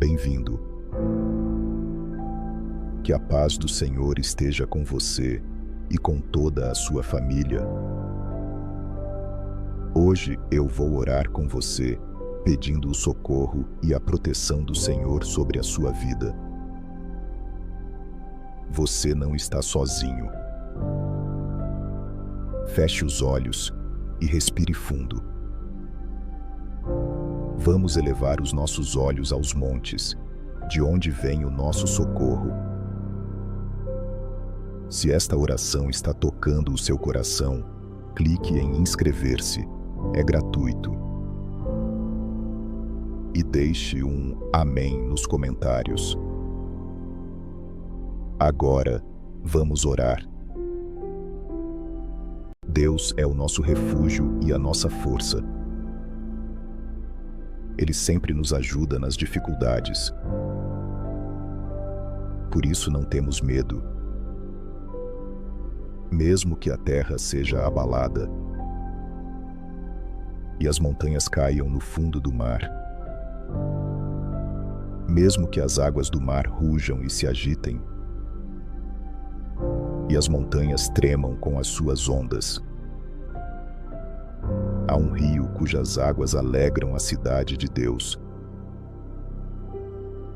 bem-vindo. Que a paz do Senhor esteja com você e com toda a sua família. Hoje eu vou orar com você, pedindo o socorro e a proteção do Senhor sobre a sua vida. Você não está sozinho. Feche os olhos e respire fundo. Vamos elevar os nossos olhos aos montes, de onde vem o nosso socorro. Se esta oração está tocando o seu coração, clique em inscrever-se, é gratuito. E deixe um amém nos comentários. Agora, vamos orar. Deus é o nosso refúgio e a nossa força. Ele sempre nos ajuda nas dificuldades. Por isso não temos medo. Mesmo que a terra seja abalada e as montanhas caiam no fundo do mar, mesmo que as águas do mar rujam e se agitem, e as montanhas tremam com as suas ondas, há um rio cujas águas alegram a cidade de Deus,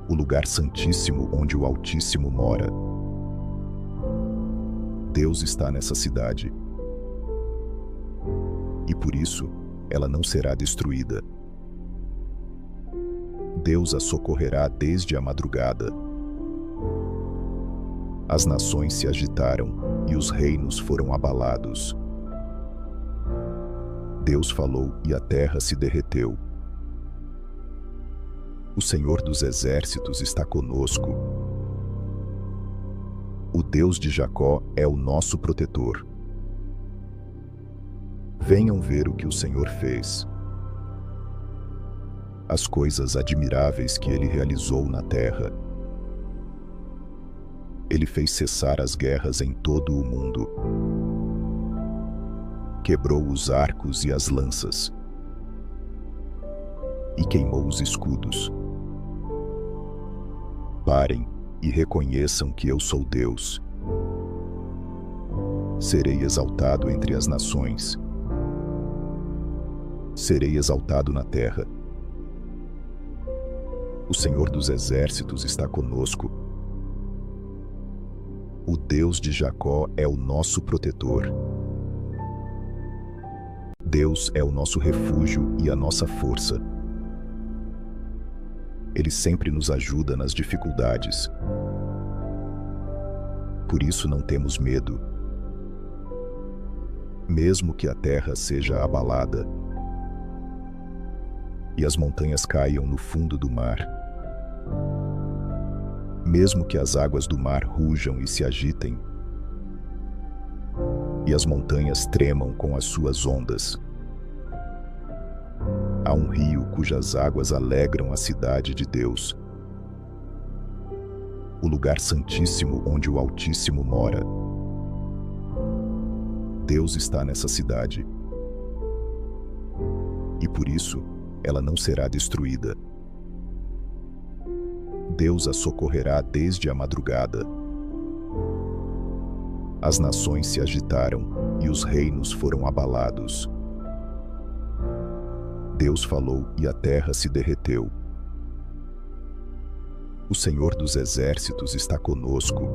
o lugar santíssimo onde o Altíssimo mora. Deus está nessa cidade. E por isso, ela não será destruída. Deus a socorrerá desde a madrugada. As nações se agitaram e os reinos foram abalados. Deus falou e a terra se derreteu. O Senhor dos exércitos está conosco. O Deus de Jacó é o nosso protetor. Venham ver o que o Senhor fez. As coisas admiráveis que Ele realizou na terra. Ele fez cessar as guerras em todo o mundo. Quebrou os arcos e as lanças. E queimou os escudos. Parem e reconheçam que eu sou Deus. Serei exaltado entre as nações. Serei exaltado na terra. O Senhor dos exércitos está conosco. O Deus de Jacó é o nosso protetor. Deus é o nosso refúgio e a nossa força. Ele sempre nos ajuda nas dificuldades. Por isso não temos medo. Mesmo que a terra seja abalada e as montanhas caiam no fundo do mar, mesmo que as águas do mar rujam e se agitem, e as montanhas tremam com as suas ondas, há um rio cujas águas alegram a cidade de Deus, o lugar santíssimo onde o Altíssimo mora. Deus está nessa cidade. E por isso, ela não será destruída. Deus a socorrerá desde a madrugada. As nações se agitaram e os reinos foram abalados. Deus falou e a terra se derreteu. O Senhor dos exércitos está conosco.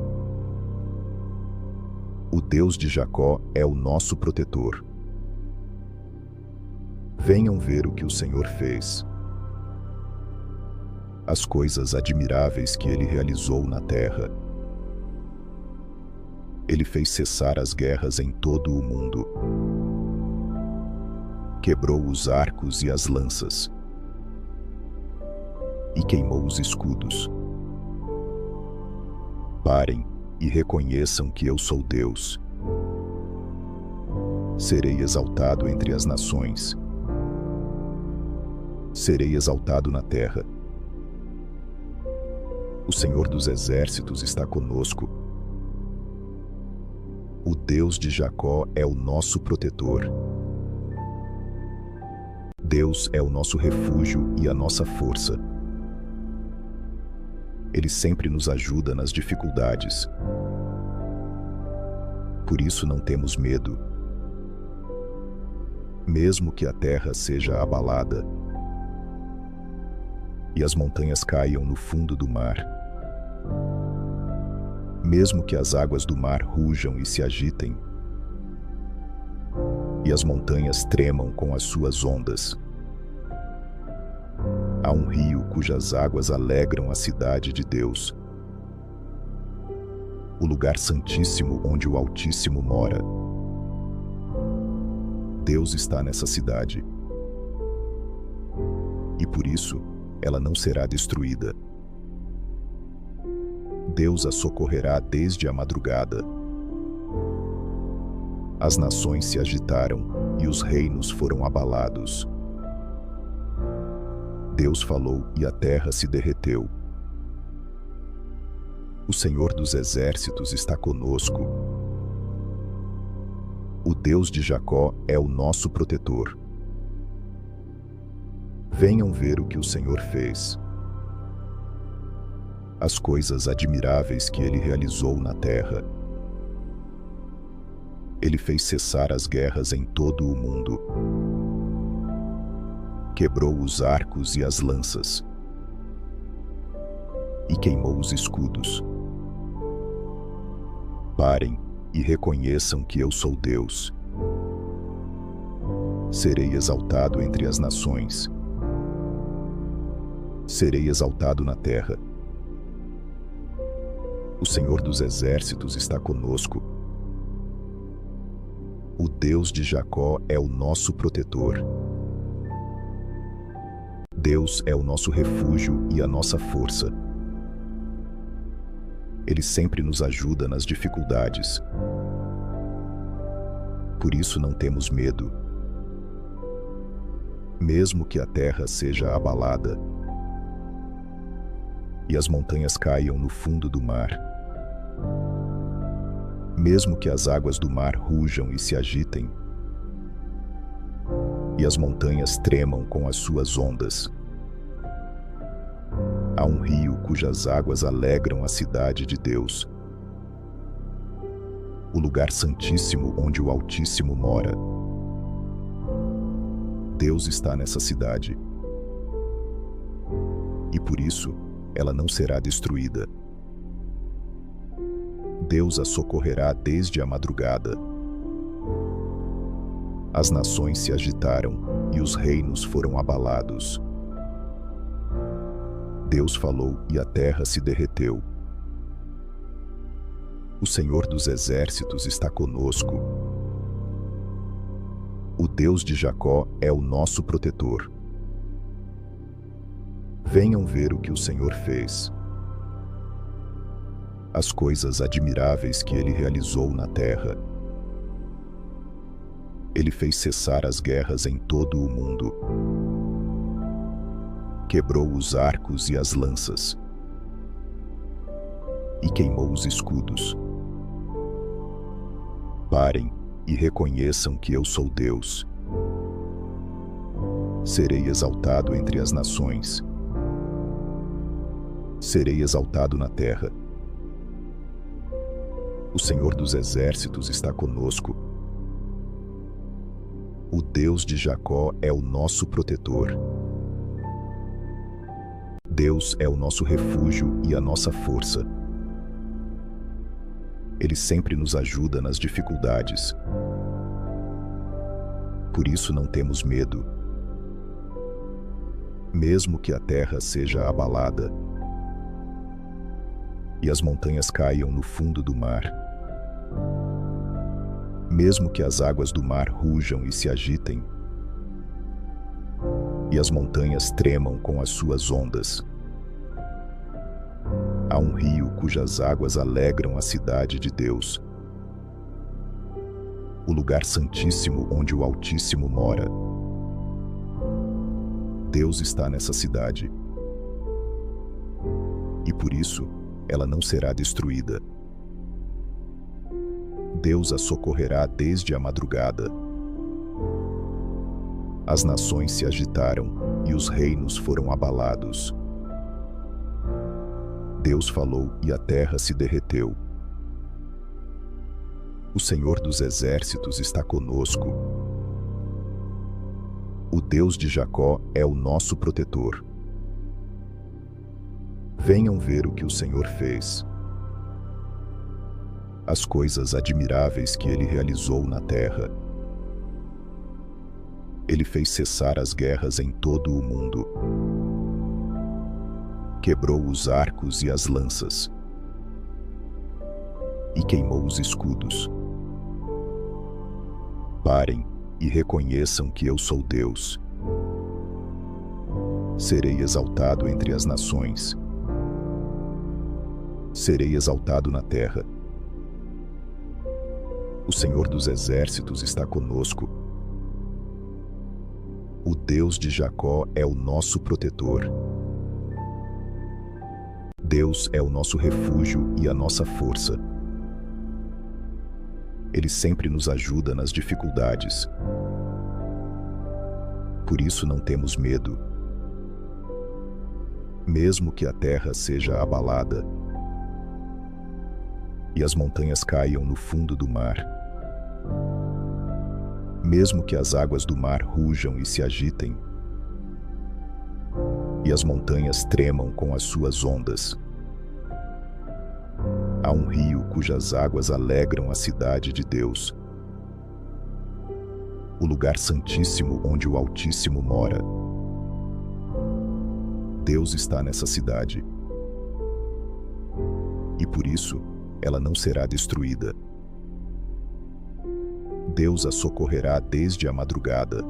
O Deus de Jacó é o nosso protetor. Venham ver o que o Senhor fez. As coisas admiráveis que Ele realizou na terra. Ele fez cessar as guerras em todo o mundo. Quebrou os arcos e as lanças. E queimou os escudos. Parem e reconheçam que eu sou Deus. Serei exaltado entre as nações. Serei exaltado na terra. O Senhor dos exércitos está conosco. O Deus de Jacó é o nosso protetor. Deus é o nosso refúgio e a nossa força. Ele sempre nos ajuda nas dificuldades. Por isso não temos medo. Mesmo que a terra seja abalada e as montanhas caiam no fundo do mar, mesmo que as águas do mar rujam e se agitem, e as montanhas tremam com as suas ondas, há um rio cujas águas alegram a cidade de Deus, o lugar santíssimo onde o Altíssimo mora. Deus está nessa cidade, e por isso ela não será destruída. Deus a socorrerá desde a madrugada. As nações se agitaram e os reinos foram abalados. Deus falou e a terra se derreteu. O Senhor dos exércitos está conosco. O Deus de Jacó é o nosso protetor. Venham ver o que o Senhor fez, as coisas admiráveis que Ele realizou na terra. Ele fez cessar as guerras em todo o mundo. Quebrou os arcos e as lanças. E queimou os escudos. Parem e reconheçam que eu sou Deus. Serei exaltado entre as nações. Serei exaltado na terra. O Senhor dos exércitos está conosco. O Deus de Jacó é o nosso protetor. Deus é o nosso refúgio e a nossa força. Ele sempre nos ajuda nas dificuldades. Por isso não temos medo. Mesmo que a terra seja abalada e as montanhas caiam no fundo do mar, mesmo que as águas do mar rujam e se agitem, e as montanhas tremam com as suas ondas, há um rio cujas águas alegram a cidade de Deus, o lugar santíssimo onde o Altíssimo mora. Deus está nessa cidade, e por isso ela não será destruída. Deus a socorrerá desde a madrugada. As nações se agitaram e os reinos foram abalados. Deus falou e a terra se derreteu. O Senhor dos exércitos está conosco. O Deus de Jacó é o nosso protetor. Venham ver o que o Senhor fez, as coisas admiráveis que Ele realizou na terra. Ele fez cessar as guerras em todo o mundo. Quebrou os arcos e as lanças. E queimou os escudos. Parem e reconheçam que eu sou Deus. Serei exaltado entre as nações. Serei exaltado na terra. O Senhor dos exércitos está conosco. O Deus de Jacó é o nosso protetor. Deus é o nosso refúgio e a nossa força. Ele sempre nos ajuda nas dificuldades. Por isso não temos medo. Mesmo que a terra seja abalada e as montanhas caiam no fundo do mar, mesmo que as águas do mar rujam e se agitem, e as montanhas tremam com as suas ondas, há um rio cujas águas alegram a cidade de Deus, o lugar santíssimo onde o Altíssimo mora. Deus está nessa cidade, e por isso ela não será destruída. Deus a socorrerá desde a madrugada. As nações se agitaram e os reinos foram abalados. Deus falou e a terra se derreteu. O Senhor dos exércitos está conosco. O Deus de Jacó é o nosso protetor. Venham ver o que o Senhor fez. As coisas admiráveis que ele realizou na terra. Ele fez cessar as guerras em todo o mundo. Quebrou os arcos e as lanças. E queimou os escudos. Parem e reconheçam que eu sou Deus. Serei exaltado entre as nações. Serei exaltado na terra. O Senhor dos exércitos está conosco. O Deus de Jacó é o nosso protetor. Deus é o nosso refúgio e a nossa força. Ele sempre nos ajuda nas dificuldades. Por isso não temos medo. Mesmo que a terra seja abalada e as montanhas caiam no fundo do mar, mesmo que as águas do mar rujam e se agitem, e as montanhas tremam com as suas ondas, há um rio cujas águas alegram a cidade de Deus, o lugar santíssimo onde o Altíssimo mora. Deus está nessa cidade. E por isso, ela não será destruída. Deus a socorrerá desde a madrugada.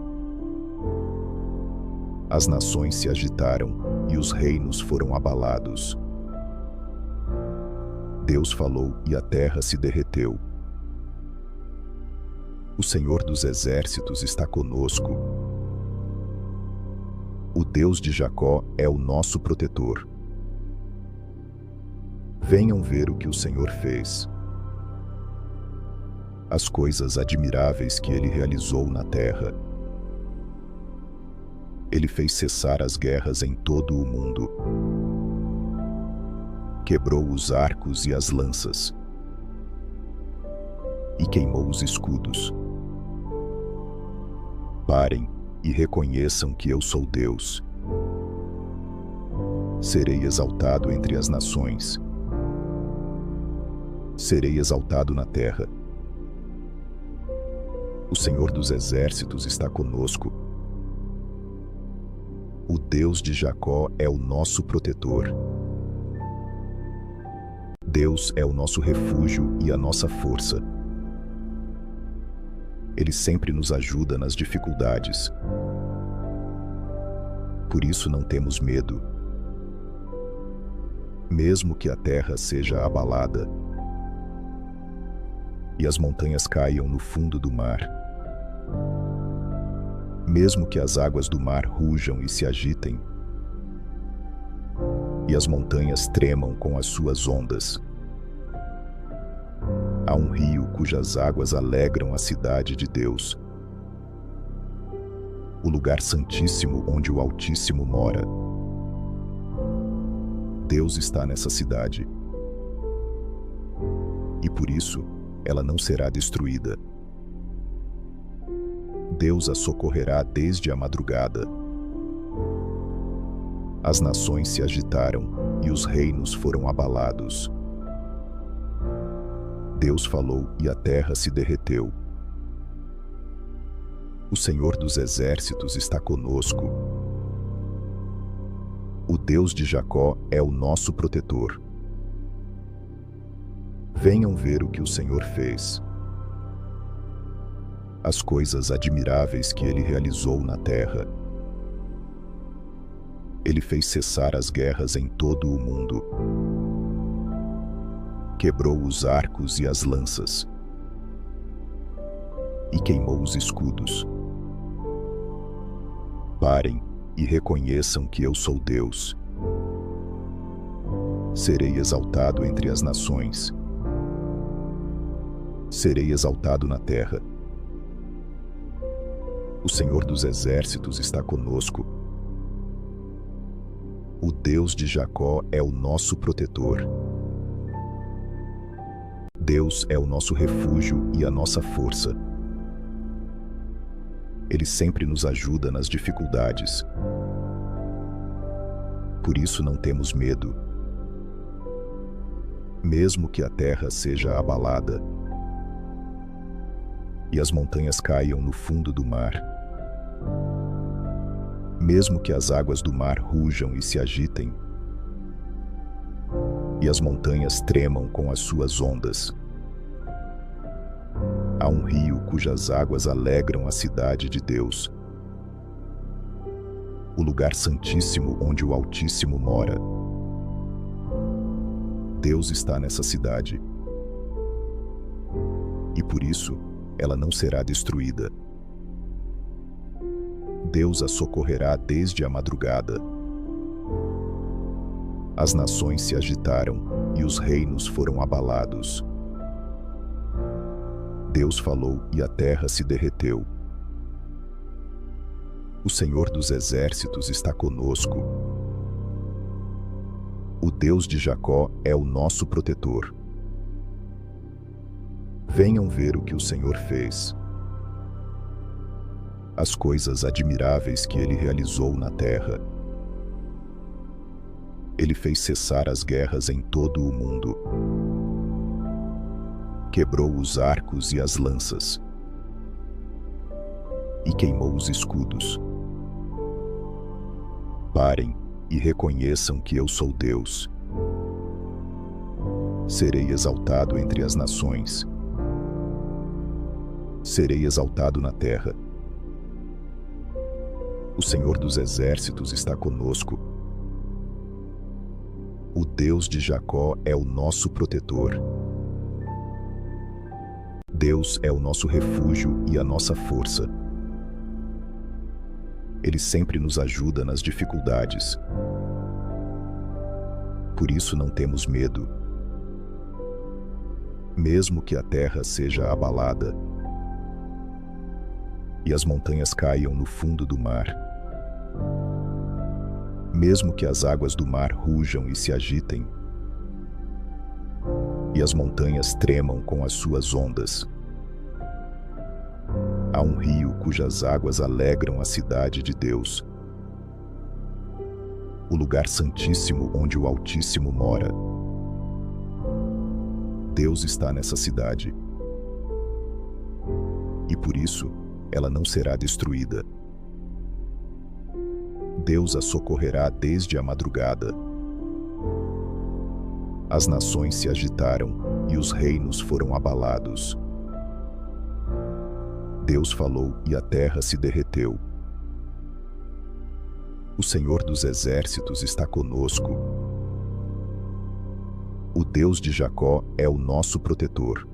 As nações se agitaram e os reinos foram abalados. Deus falou e a terra se derreteu. O Senhor dos exércitos está conosco. O Deus de Jacó é o nosso protetor. Venham ver o que o Senhor fez. As coisas admiráveis que ele realizou na terra. Ele fez cessar as guerras em todo o mundo. Quebrou os arcos e as lanças. E queimou os escudos. Parem e reconheçam que eu sou Deus. Serei exaltado entre as nações. Serei exaltado na terra. O Senhor dos exércitos está conosco. O Deus de Jacó é o nosso protetor. Deus é o nosso refúgio e a nossa força. Ele sempre nos ajuda nas dificuldades. Por isso não temos medo. Mesmo que a terra seja abalada e as montanhas caiam no fundo do mar, mesmo que as águas do mar rujam e se agitem, e as montanhas tremam com as suas ondas, há um rio cujas águas alegram a cidade de Deus, o lugar santíssimo onde o Altíssimo mora. Deus está nessa cidade. E por isso, ela não será destruída. Deus a socorrerá desde a madrugada. As nações se agitaram e os reinos foram abalados. Deus falou e a terra se derreteu. O Senhor dos exércitos está conosco. O Deus de Jacó é o nosso protetor. Venham ver o que o Senhor fez. As coisas admiráveis que ele realizou na terra. Ele fez cessar as guerras em todo o mundo. Quebrou os arcos e as lanças. E queimou os escudos. Parem e reconheçam que eu sou Deus. Serei exaltado entre as nações. Serei exaltado na terra. O Senhor dos exércitos está conosco. O Deus de Jacó é o nosso protetor. Deus é o nosso refúgio e a nossa força. Ele sempre nos ajuda nas dificuldades. Por isso não temos medo. Mesmo que a terra seja abalada e as montanhas caiam no fundo do mar, mesmo que as águas do mar rujam e se agitem, e as montanhas tremam com as suas ondas. Há um rio cujas águas alegram a cidade de Deus, o lugar santíssimo onde o Altíssimo mora. Deus está nessa cidade, e por isso ela não será destruída. Deus a socorrerá desde a madrugada. As nações se agitaram e os reinos foram abalados. Deus falou e a terra se derreteu. O Senhor dos exércitos está conosco. O Deus de Jacó é o nosso protetor. Venham ver o que o Senhor fez, as coisas admiráveis que Ele realizou na terra. Ele fez cessar as guerras em todo o mundo. Quebrou os arcos e as lanças, e queimou os escudos. Parem e reconheçam que eu sou Deus. Serei exaltado entre as nações. Serei exaltado na terra. O Senhor dos exércitos está conosco. O Deus de Jacó é o nosso protetor. Deus é o nosso refúgio e a nossa força. Ele sempre nos ajuda nas dificuldades. Por isso não temos medo. Mesmo que a terra seja abalada e as montanhas caiam no fundo do mar, mesmo que as águas do mar rujam e se agitem, e as montanhas tremam com as suas ondas. Há um rio cujas águas alegram a cidade de Deus, o lugar santíssimo onde o Altíssimo mora. Deus está nessa cidade, e por isso ela não será destruída. Deus a socorrerá desde a madrugada. As nações se agitaram e os reinos foram abalados. Deus falou e a terra se derreteu. O Senhor dos exércitos está conosco. O Deus de Jacó é o nosso protetor.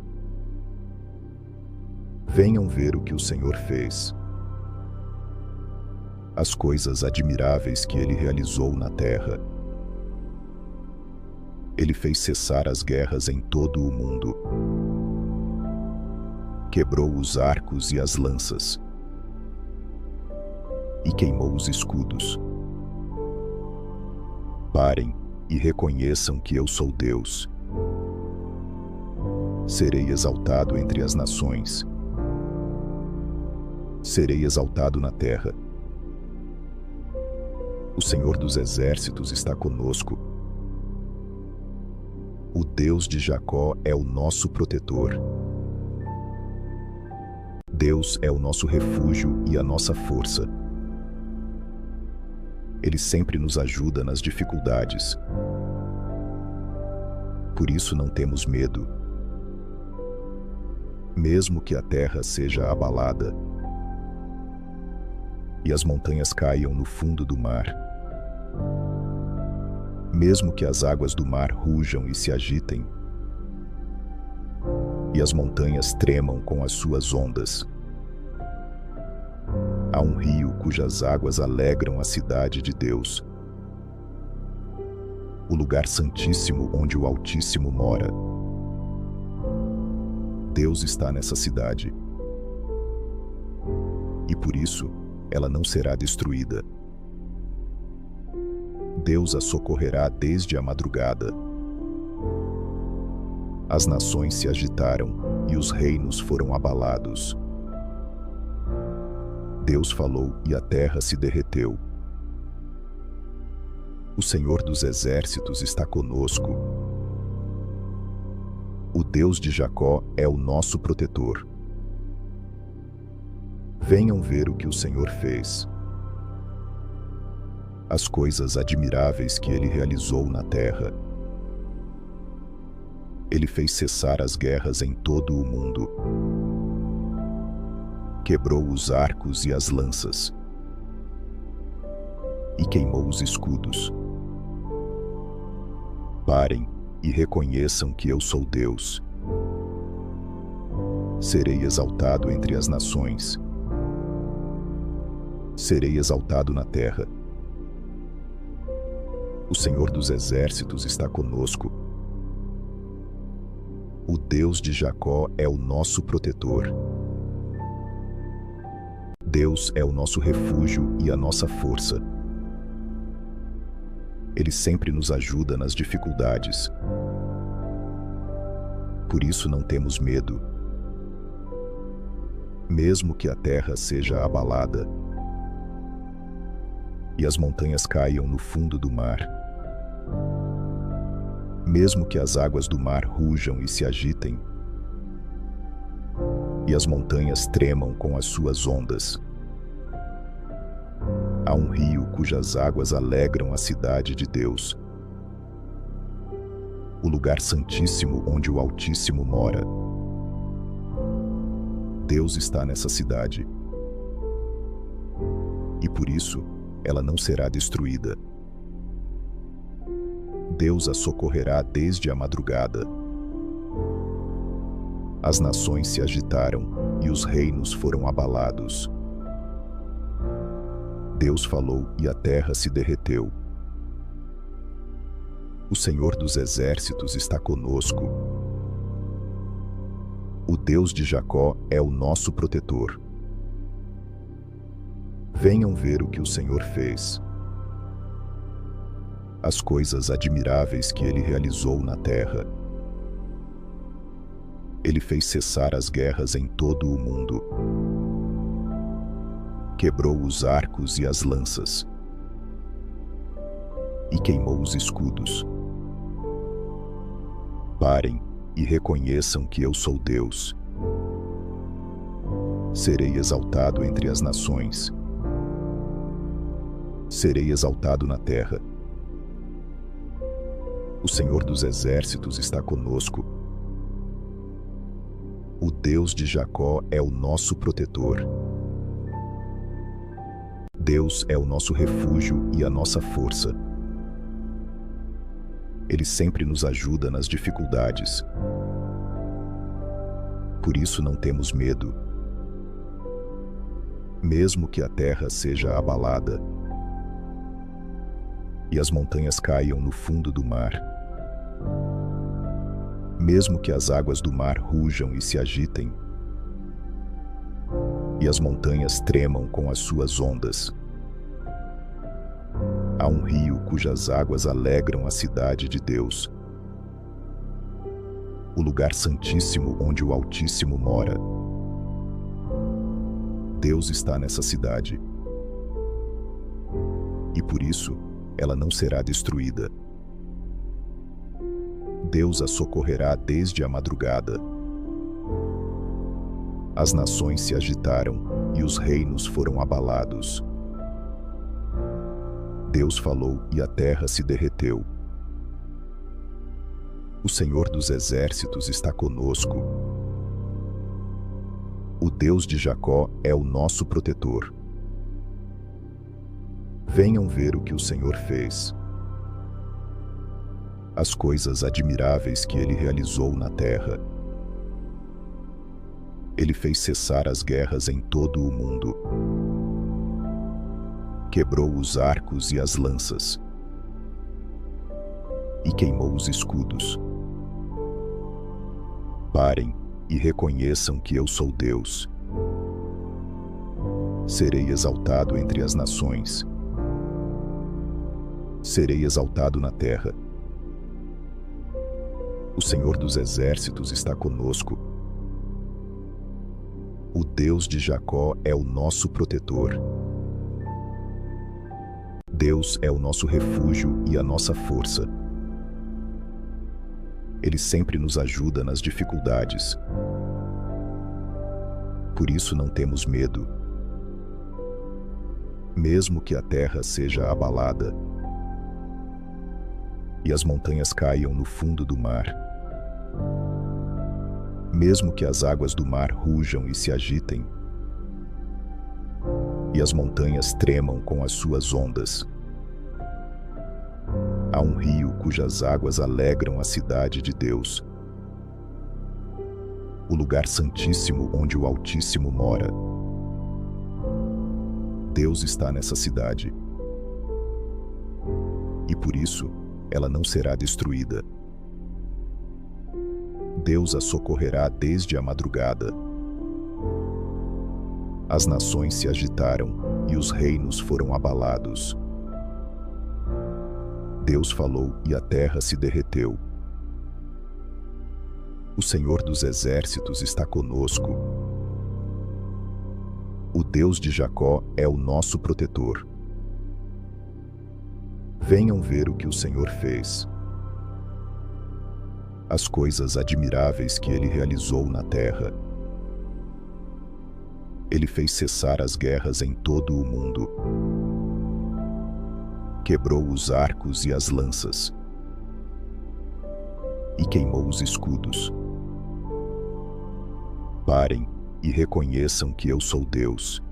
Venham ver o que o Senhor fez, as coisas admiráveis que Ele realizou na terra. Ele fez cessar as guerras em todo o mundo. Quebrou os arcos e as lanças, e queimou os escudos. Parem e reconheçam que eu sou Deus. Serei exaltado entre as nações. Serei exaltado na terra. O Senhor dos exércitos está conosco. O Deus de Jacó é o nosso protetor. Deus é o nosso refúgio e a nossa força. Ele sempre nos ajuda nas dificuldades. Por isso não temos medo. Mesmo que a terra seja abalada e as montanhas caiam no fundo do mar, mesmo que as águas do mar rujam e se agitem, e as montanhas tremam com as suas ondas, há um rio cujas águas alegram a cidade de Deus, o lugar santíssimo onde o Altíssimo mora. Deus está nessa cidade, e por isso ela não será destruída. Deus a socorrerá desde a madrugada. As nações se agitaram e os reinos foram abalados. Deus falou e a terra se derreteu. O Senhor dos exércitos está conosco. O Deus de Jacó é o nosso protetor. Venham ver o que o Senhor fez. As coisas admiráveis que ele realizou na terra. Ele fez cessar as guerras em todo o mundo. Quebrou os arcos e as lanças. E queimou os escudos. Parem e reconheçam que eu sou Deus. Serei exaltado entre as nações. Serei exaltado na terra. O Senhor dos exércitos está conosco. O Deus de Jacó é o nosso protetor. Deus é o nosso refúgio e a nossa força. Ele sempre nos ajuda nas dificuldades. Por isso não temos medo. Mesmo que a terra seja abalada e as montanhas caiam no fundo do mar, mesmo que as águas do mar rujam e se agitem, e as montanhas tremam com as suas ondas. Há um rio cujas águas alegram a cidade de Deus, o lugar santíssimo onde o Altíssimo mora. Deus está nessa cidade, e por isso ela não será destruída. Deus a socorrerá desde a madrugada. As nações se agitaram e os reinos foram abalados. Deus falou e a terra se derreteu. O Senhor dos exércitos está conosco. O Deus de Jacó é o nosso protetor. Venham ver o que o Senhor fez. As coisas admiráveis que ele realizou na terra. Ele fez cessar as guerras em todo o mundo. Quebrou os arcos e as lanças. E queimou os escudos. Parem e reconheçam que eu sou Deus. Serei exaltado entre as nações. Serei exaltado na terra. O Senhor dos exércitos está conosco. O Deus de Jacó é o nosso protetor. Deus é o nosso refúgio e a nossa força. Ele sempre nos ajuda nas dificuldades. Por isso não temos medo. Mesmo que a terra seja abalada e as montanhas caiam no fundo do mar, mesmo que as águas do mar rujam e se agitem, e as montanhas tremam com as suas ondas. Há um rio cujas águas alegram a cidade de Deus, o lugar santíssimo onde o Altíssimo mora. Deus está nessa cidade, e por isso ela não será destruída. Deus a socorrerá desde a madrugada. As nações se agitaram e os reinos foram abalados. Deus falou e a terra se derreteu. O Senhor dos exércitos está conosco. O Deus de Jacó é o nosso protetor. Venham ver o que o Senhor fez. As coisas admiráveis que ele realizou na terra. Ele fez cessar as guerras em todo o mundo. Quebrou os arcos e as lanças. E queimou os escudos. Parem e reconheçam que eu sou Deus. Serei exaltado entre as nações. serei exaltado na terra. O Senhor dos exércitos está conosco. O Deus de Jacó é o nosso protetor. Deus é o nosso refúgio e a nossa força. Ele sempre nos ajuda nas dificuldades. Por isso não temos medo. Mesmo que a terra seja abalada e as montanhas caiam no fundo do mar, mesmo que as águas do mar rujam e se agitem, e as montanhas tremam com as suas ondas, há um rio cujas águas alegram a cidade de Deus, o lugar santíssimo onde o Altíssimo mora. Deus está nessa cidade, e por isso ela não será destruída. Deus a socorrerá desde a madrugada. As nações se agitaram e os reinos foram abalados. Deus falou e a terra se derreteu. O Senhor dos exércitos está conosco. O Deus de Jacó é o nosso protetor. Venham ver o que o Senhor fez. As coisas admiráveis que Ele realizou na terra. Ele fez cessar as guerras em todo o mundo. Quebrou os arcos e as lanças. E queimou os escudos. Parem e reconheçam que eu sou Deus.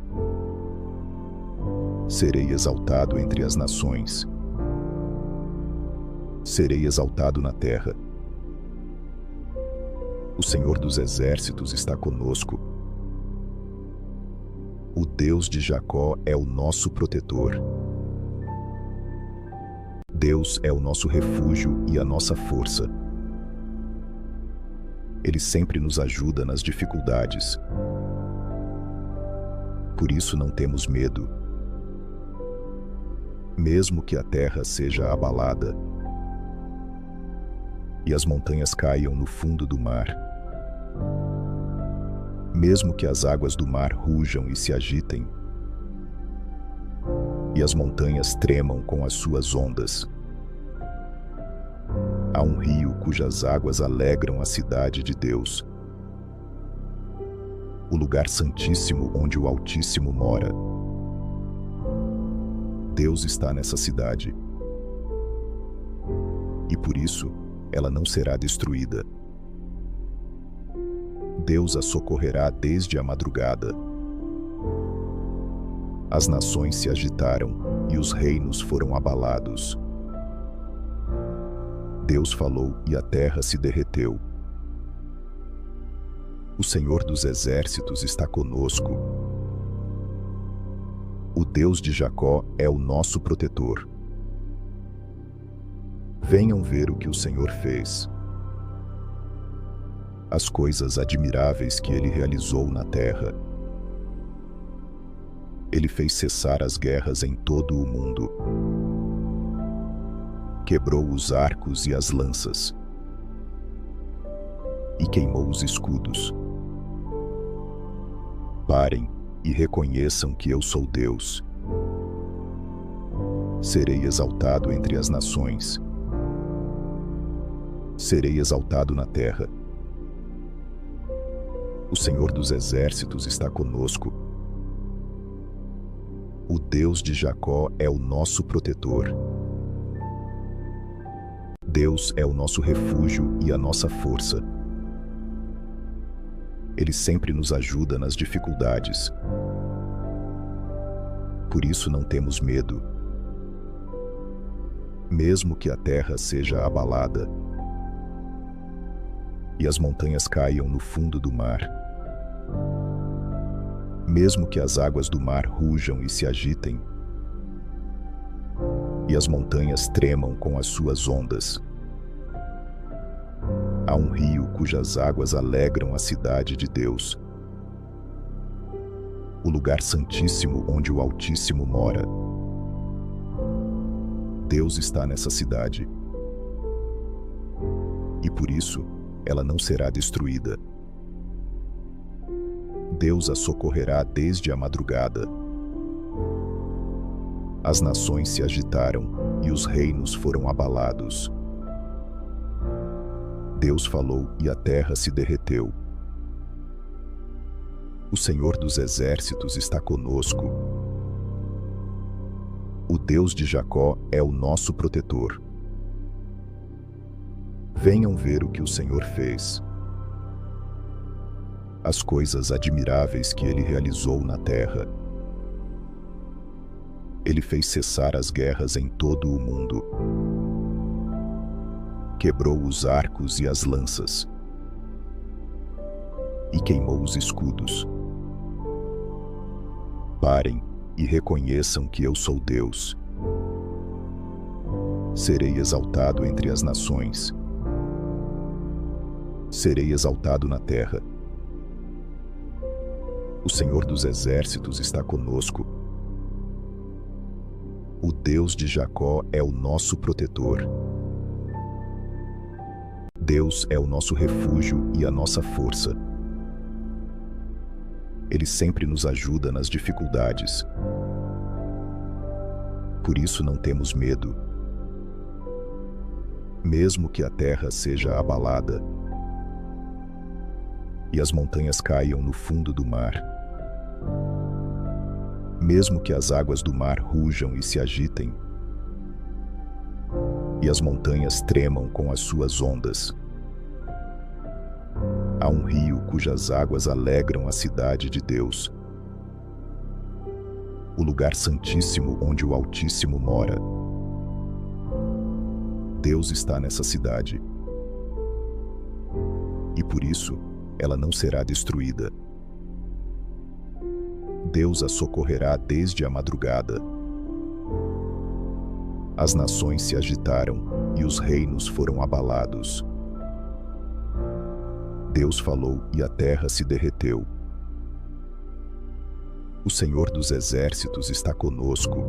Serei exaltado entre as nações. Serei exaltado na terra. O Senhor dos exércitos está conosco. O Deus de Jacó é o nosso protetor. Deus é o nosso refúgio e a nossa força. Ele sempre nos ajuda nas dificuldades. Por isso não temos medo. Mesmo que a terra seja abalada e as montanhas caiam no fundo do mar, mesmo que as águas do mar rujam e se agitem, e as montanhas tremam com as suas ondas, há um rio cujas águas alegram a cidade de Deus, o lugar santíssimo onde o Altíssimo mora. Deus está nessa cidade, e por isso ela não será destruída. Deus a socorrerá desde a madrugada. As nações se agitaram e os reinos foram abalados. Deus falou e a terra se derreteu. O Senhor dos exércitos está conosco. O Deus de Jacó é o nosso protetor. Venham ver o que o Senhor fez. As coisas admiráveis que Ele realizou na terra. Ele fez cessar as guerras em todo o mundo. Quebrou os arcos e as lanças. E queimou os escudos. Parem e reconheçam que eu sou Deus. Serei exaltado entre as nações. Serei exaltado na terra. O Senhor dos exércitos está conosco. O Deus de Jacó é o nosso protetor. Deus é o nosso refúgio e a nossa força. Ele sempre nos ajuda nas dificuldades. Por isso não temos medo. Mesmo que a terra seja abalada e as montanhas caiam no fundo do mar, mesmo que as águas do mar rujam e se agitem, e as montanhas tremam com as suas ondas, há um rio cujas águas alegram a cidade de Deus, o lugar santíssimo onde o Altíssimo mora. Deus está nessa cidade. E por isso, ela não será destruída. Deus a socorrerá desde a madrugada. As nações se agitaram e os reinos foram abalados. Deus falou e a terra se derreteu. O Senhor dos exércitos está conosco. O Deus de Jacó é o nosso protetor. Venham ver o que o Senhor fez. As coisas admiráveis que Ele realizou na terra. Ele fez cessar as guerras em todo o mundo. Quebrou os arcos e as lanças. E queimou os escudos. Parem e reconheçam que eu sou Deus. Serei exaltado entre as nações. Serei exaltado na terra. O Senhor dos exércitos está conosco. O Deus de Jacó é o nosso protetor. Deus é o nosso refúgio e a nossa força. Ele sempre nos ajuda nas dificuldades. Por isso não temos medo. Mesmo que a terra seja abalada e as montanhas caiam no fundo do mar, mesmo que as águas do mar rujam e se agitem, e as montanhas tremam com as suas ondas, há um rio cujas águas alegram a cidade de Deus, o lugar santíssimo onde o Altíssimo mora. Deus está nessa cidade. E por isso, ela não será destruída. Deus a socorrerá desde a madrugada. As nações se agitaram e os reinos foram abalados. Deus falou e a terra se derreteu. O Senhor dos exércitos está conosco.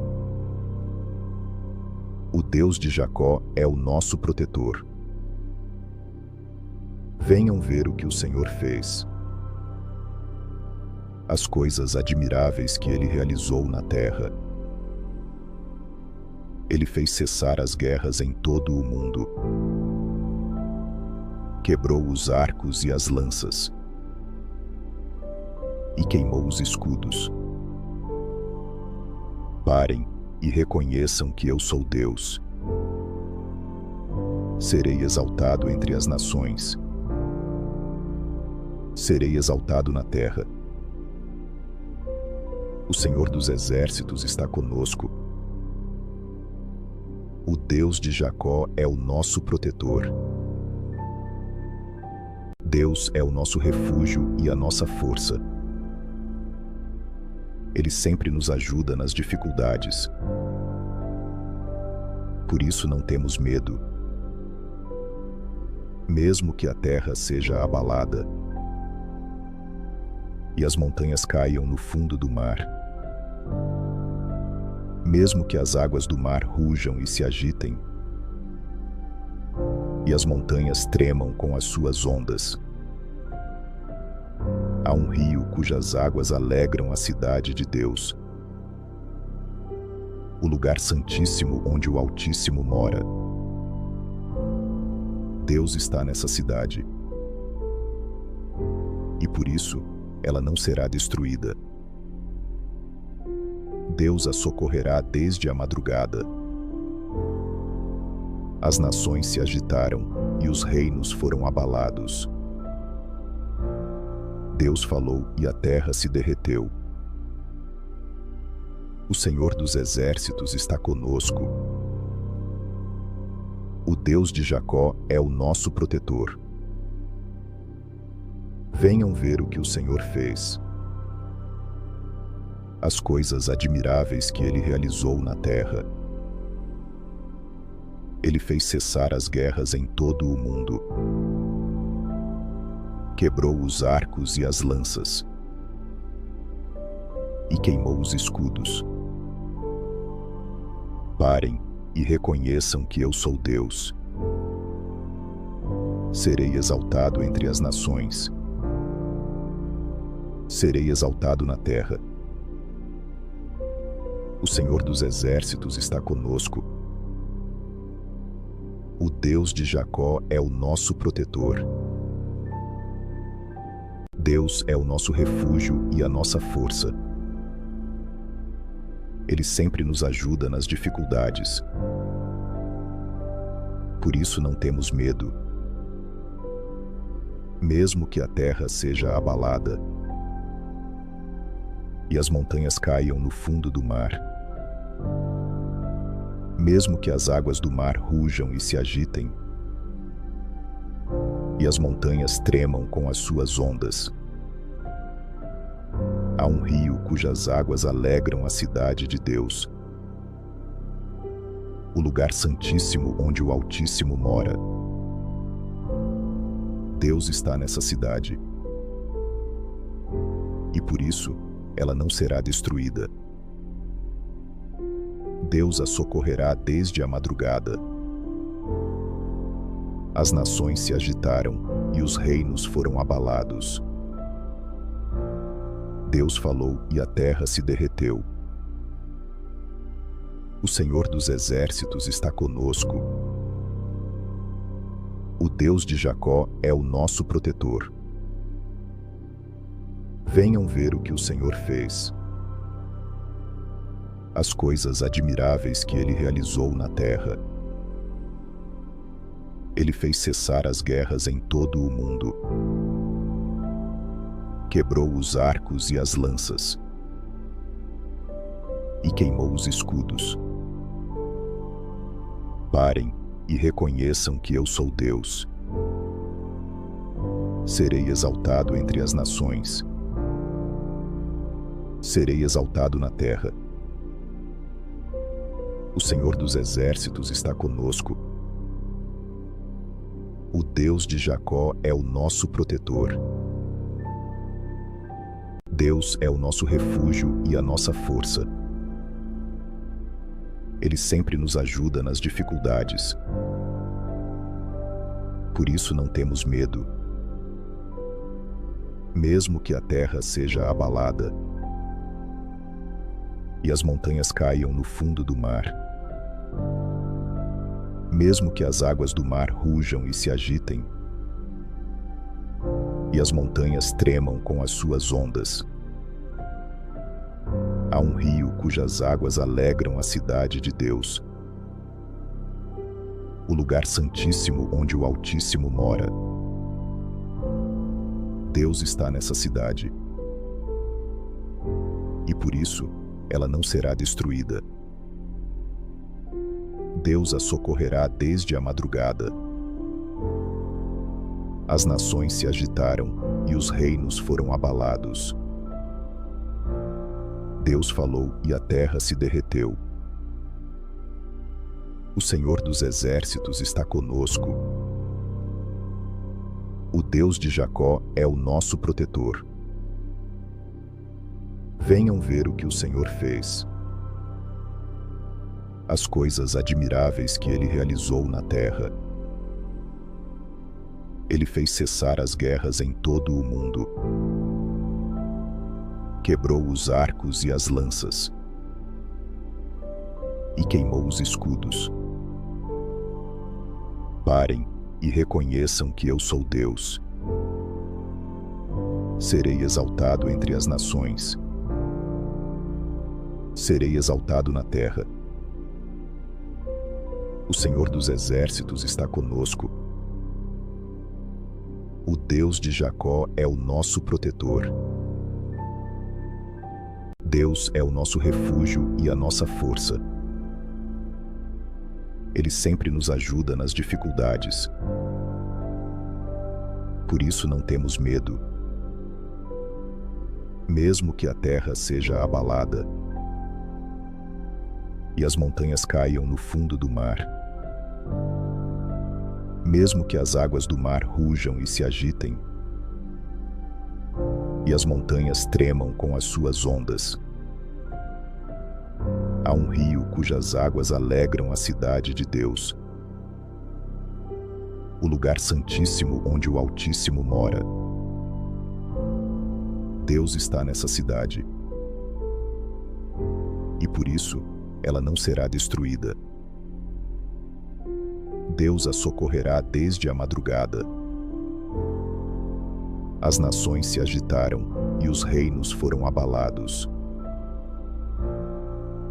O Deus de Jacó é o nosso protetor. Venham ver o que o Senhor fez. As coisas admiráveis que Ele realizou na terra. Ele fez cessar as guerras em todo o mundo. Quebrou os arcos e as lanças. E queimou os escudos. Parem e reconheçam que eu sou Deus. Serei exaltado entre as nações. Serei exaltado na terra. O Senhor dos exércitos está conosco. O Deus de Jacó é o nosso protetor. Deus é o nosso refúgio e a nossa força. Ele sempre nos ajuda nas dificuldades. Por isso não temos medo. Mesmo que a terra seja abalada e as montanhas caiam no fundo do mar, mesmo que as águas do mar rujam e se agitem, e as montanhas tremam com as suas ondas, há um rio cujas águas alegram a cidade de Deus, o lugar santíssimo onde o Altíssimo mora. Deus está nessa cidade. E por isso, ela não será destruída. Deus a socorrerá desde a madrugada. As nações se agitaram e os reinos foram abalados. Deus falou e a terra se derreteu. O Senhor dos exércitos está conosco. O Deus de Jacó é o nosso protetor. Venham ver o que o Senhor fez. As coisas admiráveis que Ele realizou na terra. Ele fez cessar as guerras em todo o mundo. Quebrou os arcos e as lanças. E queimou os escudos. Parem e reconheçam que eu sou Deus. Serei exaltado entre as nações. Serei exaltado na terra. O Senhor dos Exércitos está conosco. O Deus de Jacó é o nosso protetor. Deus é o nosso refúgio e a nossa força. Ele sempre nos ajuda nas dificuldades. Por isso não temos medo. Mesmo que a terra seja abalada e as montanhas caiam no fundo do mar, mesmo que as águas do mar rujam e se agitem, e as montanhas tremam com as suas ondas. Há um rio cujas águas alegram a cidade de Deus, o lugar santíssimo onde o Altíssimo mora. Deus está nessa cidade, e por isso ela não será destruída. Deus a socorrerá desde a madrugada. As nações se agitaram e os reinos foram abalados. Deus falou e a terra se derreteu. O Senhor dos Exércitos está conosco. O Deus de Jacó é o nosso protetor. Venham ver o que o Senhor fez. As coisas admiráveis que Ele realizou na terra. Ele fez cessar as guerras em todo o mundo. Quebrou os arcos e as lanças. E queimou os escudos. Parem e reconheçam que eu sou Deus. Serei exaltado entre as nações. Serei exaltado na terra. O Senhor dos Exércitos está conosco. O Deus de Jacó é o nosso protetor. Deus é o nosso refúgio e a nossa força. Ele sempre nos ajuda nas dificuldades. Por isso não temos medo. Mesmo que a terra seja abalada e as montanhas caiam no fundo do mar, mesmo que as águas do mar rujam e se agitem, e as montanhas tremam com as suas ondas, há um rio cujas águas alegram a cidade de Deus, o lugar santíssimo onde o Altíssimo mora. Deus está nessa cidade, e por isso ela não será destruída. Deus a socorrerá desde a madrugada. As nações se agitaram e os reinos foram abalados. Deus falou e a terra se derreteu. O Senhor dos Exércitos está conosco. O Deus de Jacó é o nosso protetor. Venham ver o que o Senhor fez. As coisas admiráveis que Ele realizou na terra. Ele fez cessar as guerras em todo o mundo. Quebrou os arcos e as lanças. E queimou os escudos. Parem e reconheçam que eu sou Deus. Serei exaltado entre as nações. Serei exaltado na terra. O Senhor dos Exércitos está conosco. O Deus de Jacó é o nosso protetor. Deus é o nosso refúgio e a nossa força. Ele sempre nos ajuda nas dificuldades. Por isso não temos medo. Mesmo que a terra seja abalada e as montanhas caiam no fundo do mar, mesmo que as águas do mar rujam e se agitem, e as montanhas tremam com as suas ondas, Há um rio cujas águas alegram a cidade de Deus, o lugar santíssimo onde o Altíssimo mora. Deus está nessa cidade, e por isso ela não será destruída. Deus a socorrerá desde a madrugada. As nações se agitaram e os reinos foram abalados.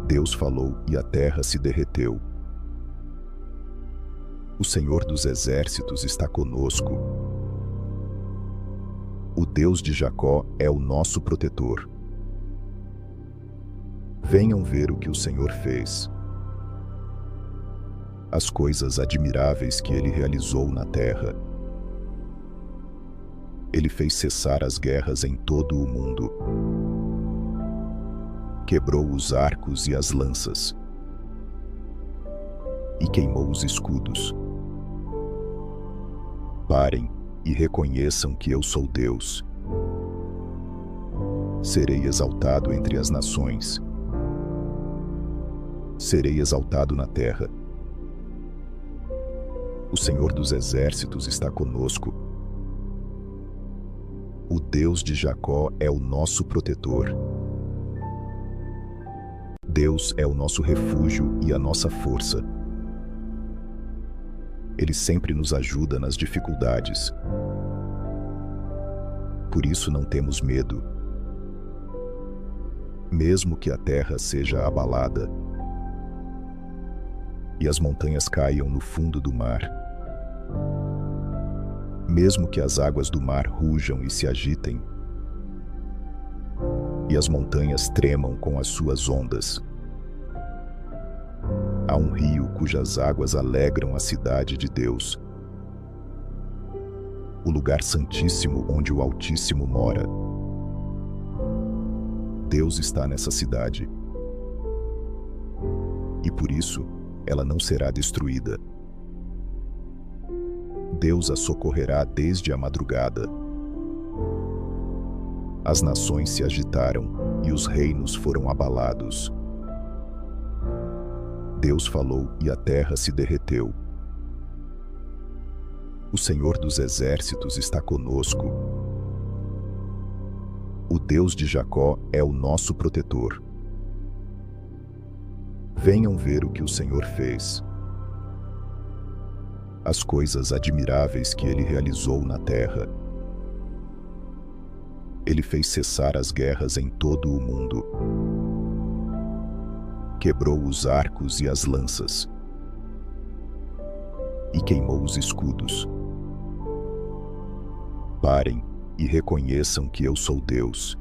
Deus falou e a terra se derreteu. O Senhor dos exércitos está conosco. O Deus de Jacó é o nosso protetor. Venham ver o que o Senhor fez, as coisas admiráveis que Ele realizou na terra. Ele fez cessar as guerras em todo o mundo. Quebrou os arcos e as lanças, e queimou os escudos. Parem e reconheçam que eu sou Deus. Serei exaltado entre as nações. Serei exaltado na terra. O Senhor dos exércitos está conosco. O Deus de Jacó é o nosso protetor. Deus é o nosso refúgio e a nossa força. Ele sempre nos ajuda nas dificuldades. Por isso não temos medo. Mesmo que a terra seja abalada e as montanhas caiam no fundo do mar, mesmo que as águas do mar rujam e se agitem, e as montanhas tremam com as suas ondas. Há um rio cujas águas alegram a cidade de Deus, o lugar santíssimo onde o Altíssimo mora. Deus está nessa cidade, e por isso ela não será destruída. Deus a socorrerá desde a madrugada. As nações se agitaram e os reinos foram abalados. Deus falou e a terra se derreteu. O Senhor dos exércitos está conosco. O Deus de Jacó é o nosso protetor. Venham ver o que o Senhor fez, as coisas admiráveis que Ele realizou na terra. Ele fez cessar as guerras em todo o mundo. Quebrou os arcos e as lanças, e queimou os escudos. Parem e reconheçam que eu sou Deus.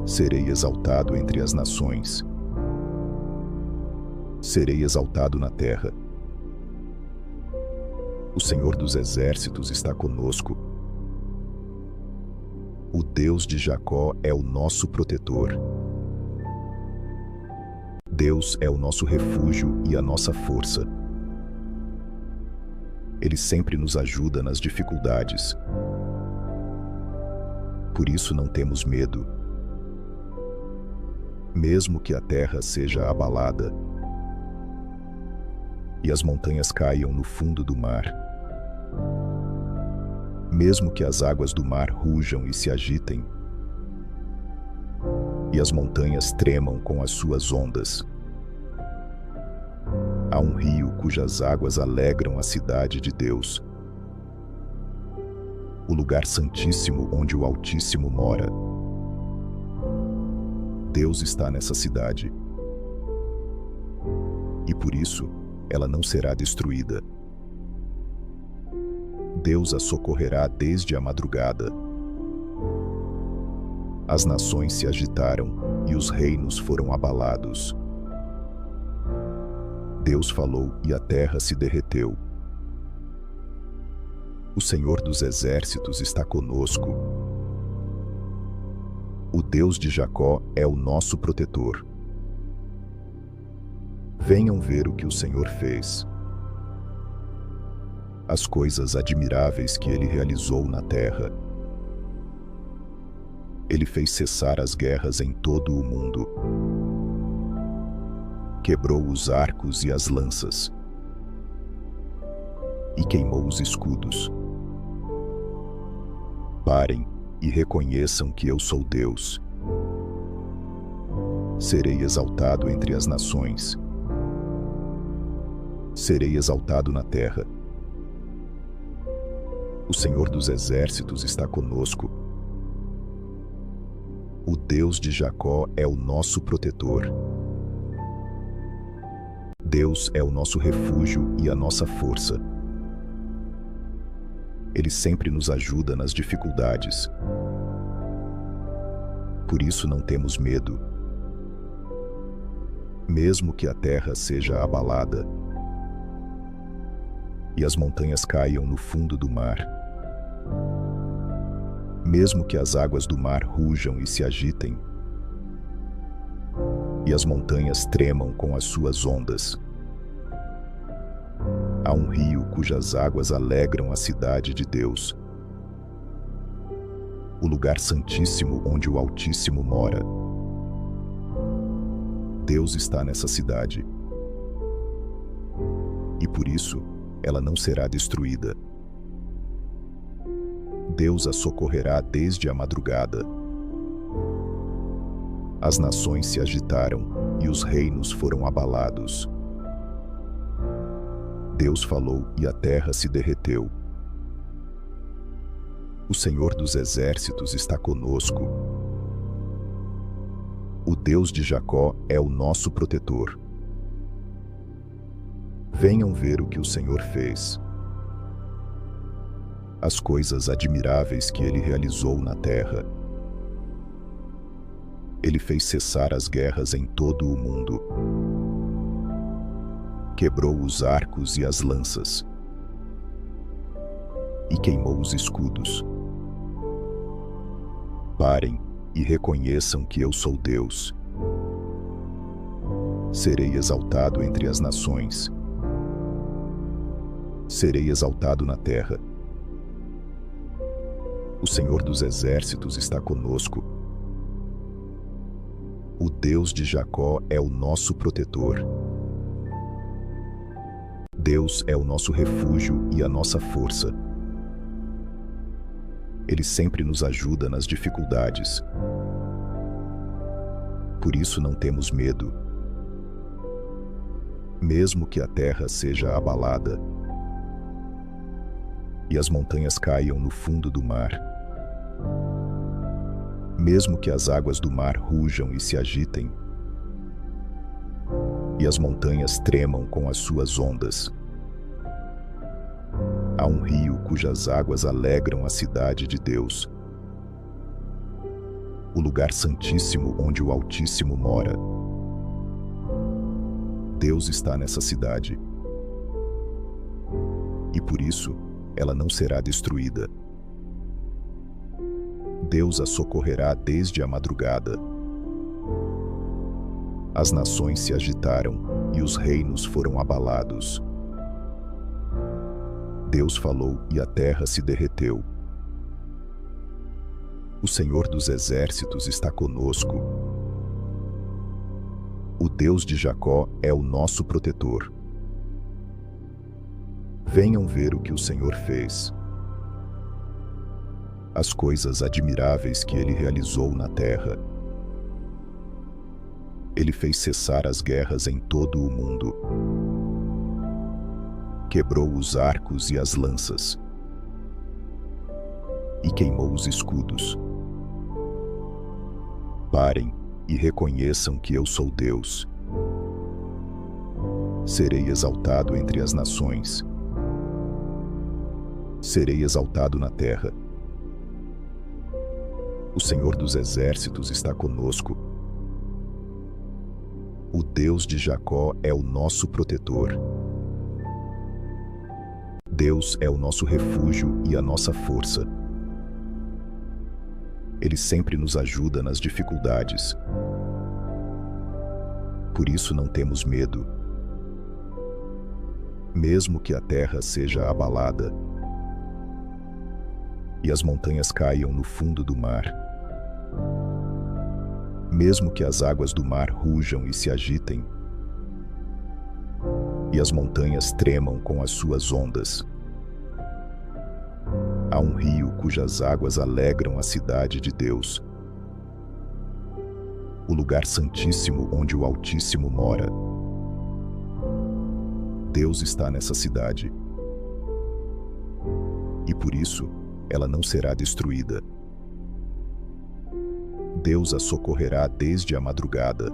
Serei exaltado entre as nações. Serei exaltado na terra. O Senhor dos exércitos está conosco. O Deus de Jacó é o nosso protetor. Deus é o nosso refúgio e a nossa força. Ele sempre nos ajuda nas dificuldades. Por isso não temos medo. Mesmo que a terra seja abalada e as montanhas caiam no fundo do mar, mesmo que as águas do mar rujam e se agitem, e as montanhas tremam com as suas ondas, há um rio cujas águas alegram a cidade de Deus, o lugar santíssimo onde o Altíssimo mora. Deus está nessa cidade, e por isso ela não será destruída. Deus a socorrerá desde a madrugada. As nações se agitaram e os reinos foram abalados. Deus falou e a terra se derreteu. O Senhor dos exércitos está conosco. O Deus de Jacó é o nosso protetor. Venham ver o que o Senhor fez, as coisas admiráveis que Ele realizou na terra. Ele fez cessar as guerras em todo o mundo. quebrou os arcos e as lanças, e queimou os escudos. Parem e reconheçam que eu sou Deus. Serei exaltado entre as nações. Serei exaltado na terra. O Senhor dos Exércitos está conosco. O Deus de Jacó é o nosso protetor. Deus é o nosso refúgio e a nossa força. Ele sempre nos ajuda nas dificuldades. Por isso não temos medo. Mesmo que a terra seja abalada e as montanhas caiam no fundo do mar, mesmo que as águas do mar rujam e se agitem, e as montanhas tremam com as suas ondas, há um rio cujas águas alegram a cidade de Deus, o lugar santíssimo onde o Altíssimo mora. Deus está nessa cidade, e por isso ela não será destruída. Deus a socorrerá desde a madrugada. As nações se agitaram e os reinos foram abalados. Deus falou e a terra se derreteu. O Senhor dos Exércitos está conosco. O Deus de Jacó é o nosso protetor. Venham ver o que o Senhor fez. As coisas admiráveis que Ele realizou na terra. Ele fez cessar as guerras em todo o mundo. Quebrou os arcos e as lanças. E queimou os escudos. Parem e reconheçam que eu sou Deus. Serei exaltado entre as nações. Serei exaltado na terra. O Senhor dos Exércitos está conosco. O Deus de Jacó é o nosso protetor. Deus é o nosso refúgio e a nossa força. Ele sempre nos ajuda nas dificuldades. Por isso não temos medo. Mesmo que a terra seja abalada e as montanhas caiam no fundo do mar, mesmo que as águas do mar rujam e se agitem, e as montanhas tremam com as suas ondas, há um rio cujas águas alegram a cidade de Deus, o lugar santíssimo onde o Altíssimo mora. Deus está nessa cidade, e por isso ela não será destruída. Deus a socorrerá desde a madrugada. As nações se agitaram e os reinos foram abalados. Deus falou e a terra se derreteu. O Senhor dos Exércitos está conosco. O Deus de Jacó é o nosso protetor. Venham ver o que o Senhor fez. As coisas admiráveis que Ele realizou na terra. Ele fez cessar as guerras em todo o mundo. Quebrou os arcos e as lanças. E queimou os escudos. Parem e reconheçam que eu sou Deus. Serei exaltado entre as nações. Serei exaltado na terra. O Senhor dos Exércitos está conosco. O Deus de Jacó é o nosso protetor. Deus é o nosso refúgio e a nossa força. Ele sempre nos ajuda nas dificuldades. Por isso não temos medo. Mesmo que a terra seja abalada e as montanhas caiam no fundo do mar, mesmo que as águas do mar rujam e se agitem, e as montanhas tremam com as suas ondas. Há um rio cujas águas alegram a cidade de Deus, o lugar santíssimo onde o Altíssimo mora. Deus está nessa cidade, e por isso ela não será destruída. Deus a socorrerá desde a madrugada.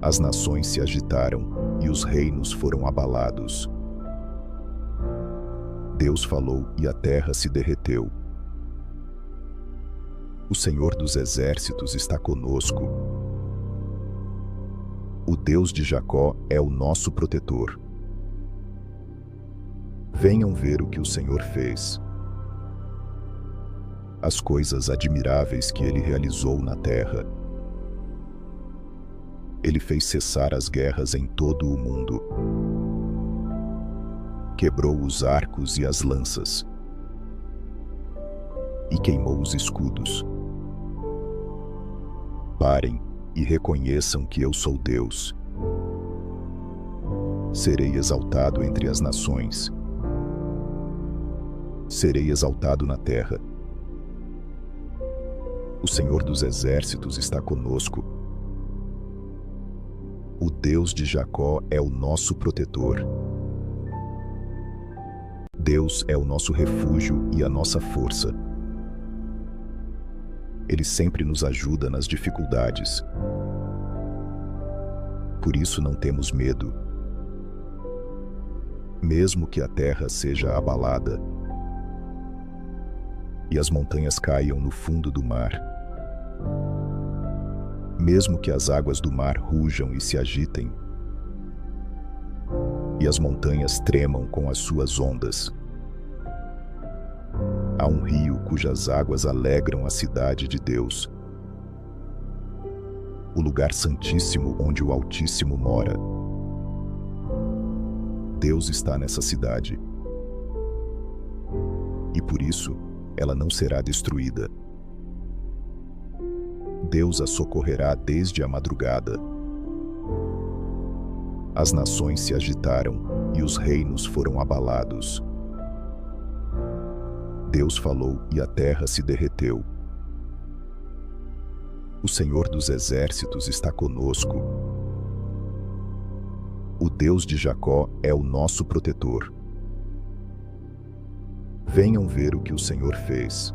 As nações se agitaram e os reinos foram abalados. Deus falou e a terra se derreteu. O Senhor dos exércitos está conosco. O Deus de Jacó é o nosso protetor. Venham ver o que o Senhor fez, as coisas admiráveis que Ele realizou na terra. Ele fez cessar as guerras em todo o mundo. Quebrou os arcos e as lanças, e queimou os escudos. Parem e reconheçam que eu sou Deus. Serei exaltado entre as nações. Serei exaltado na terra. O Senhor dos exércitos está conosco. O Deus de Jacó é o nosso protetor. Deus é o nosso refúgio e a nossa força. Ele sempre nos ajuda nas dificuldades. Por isso não temos medo. Mesmo que a terra seja abalada e as montanhas caiam no fundo do mar, mesmo que as águas do mar rujam e se agitem, e as montanhas tremam com as suas ondas. Há um rio cujas águas alegram a cidade de Deus, o lugar santíssimo onde o Altíssimo mora. Deus está nessa cidade, e por isso ela não será destruída. Deus a socorrerá desde a madrugada. As nações se agitaram e os reinos foram abalados. Deus falou e a terra se derreteu. O Senhor dos exércitos está conosco. O Deus de Jacó é o nosso protetor. Venham ver o que o Senhor fez,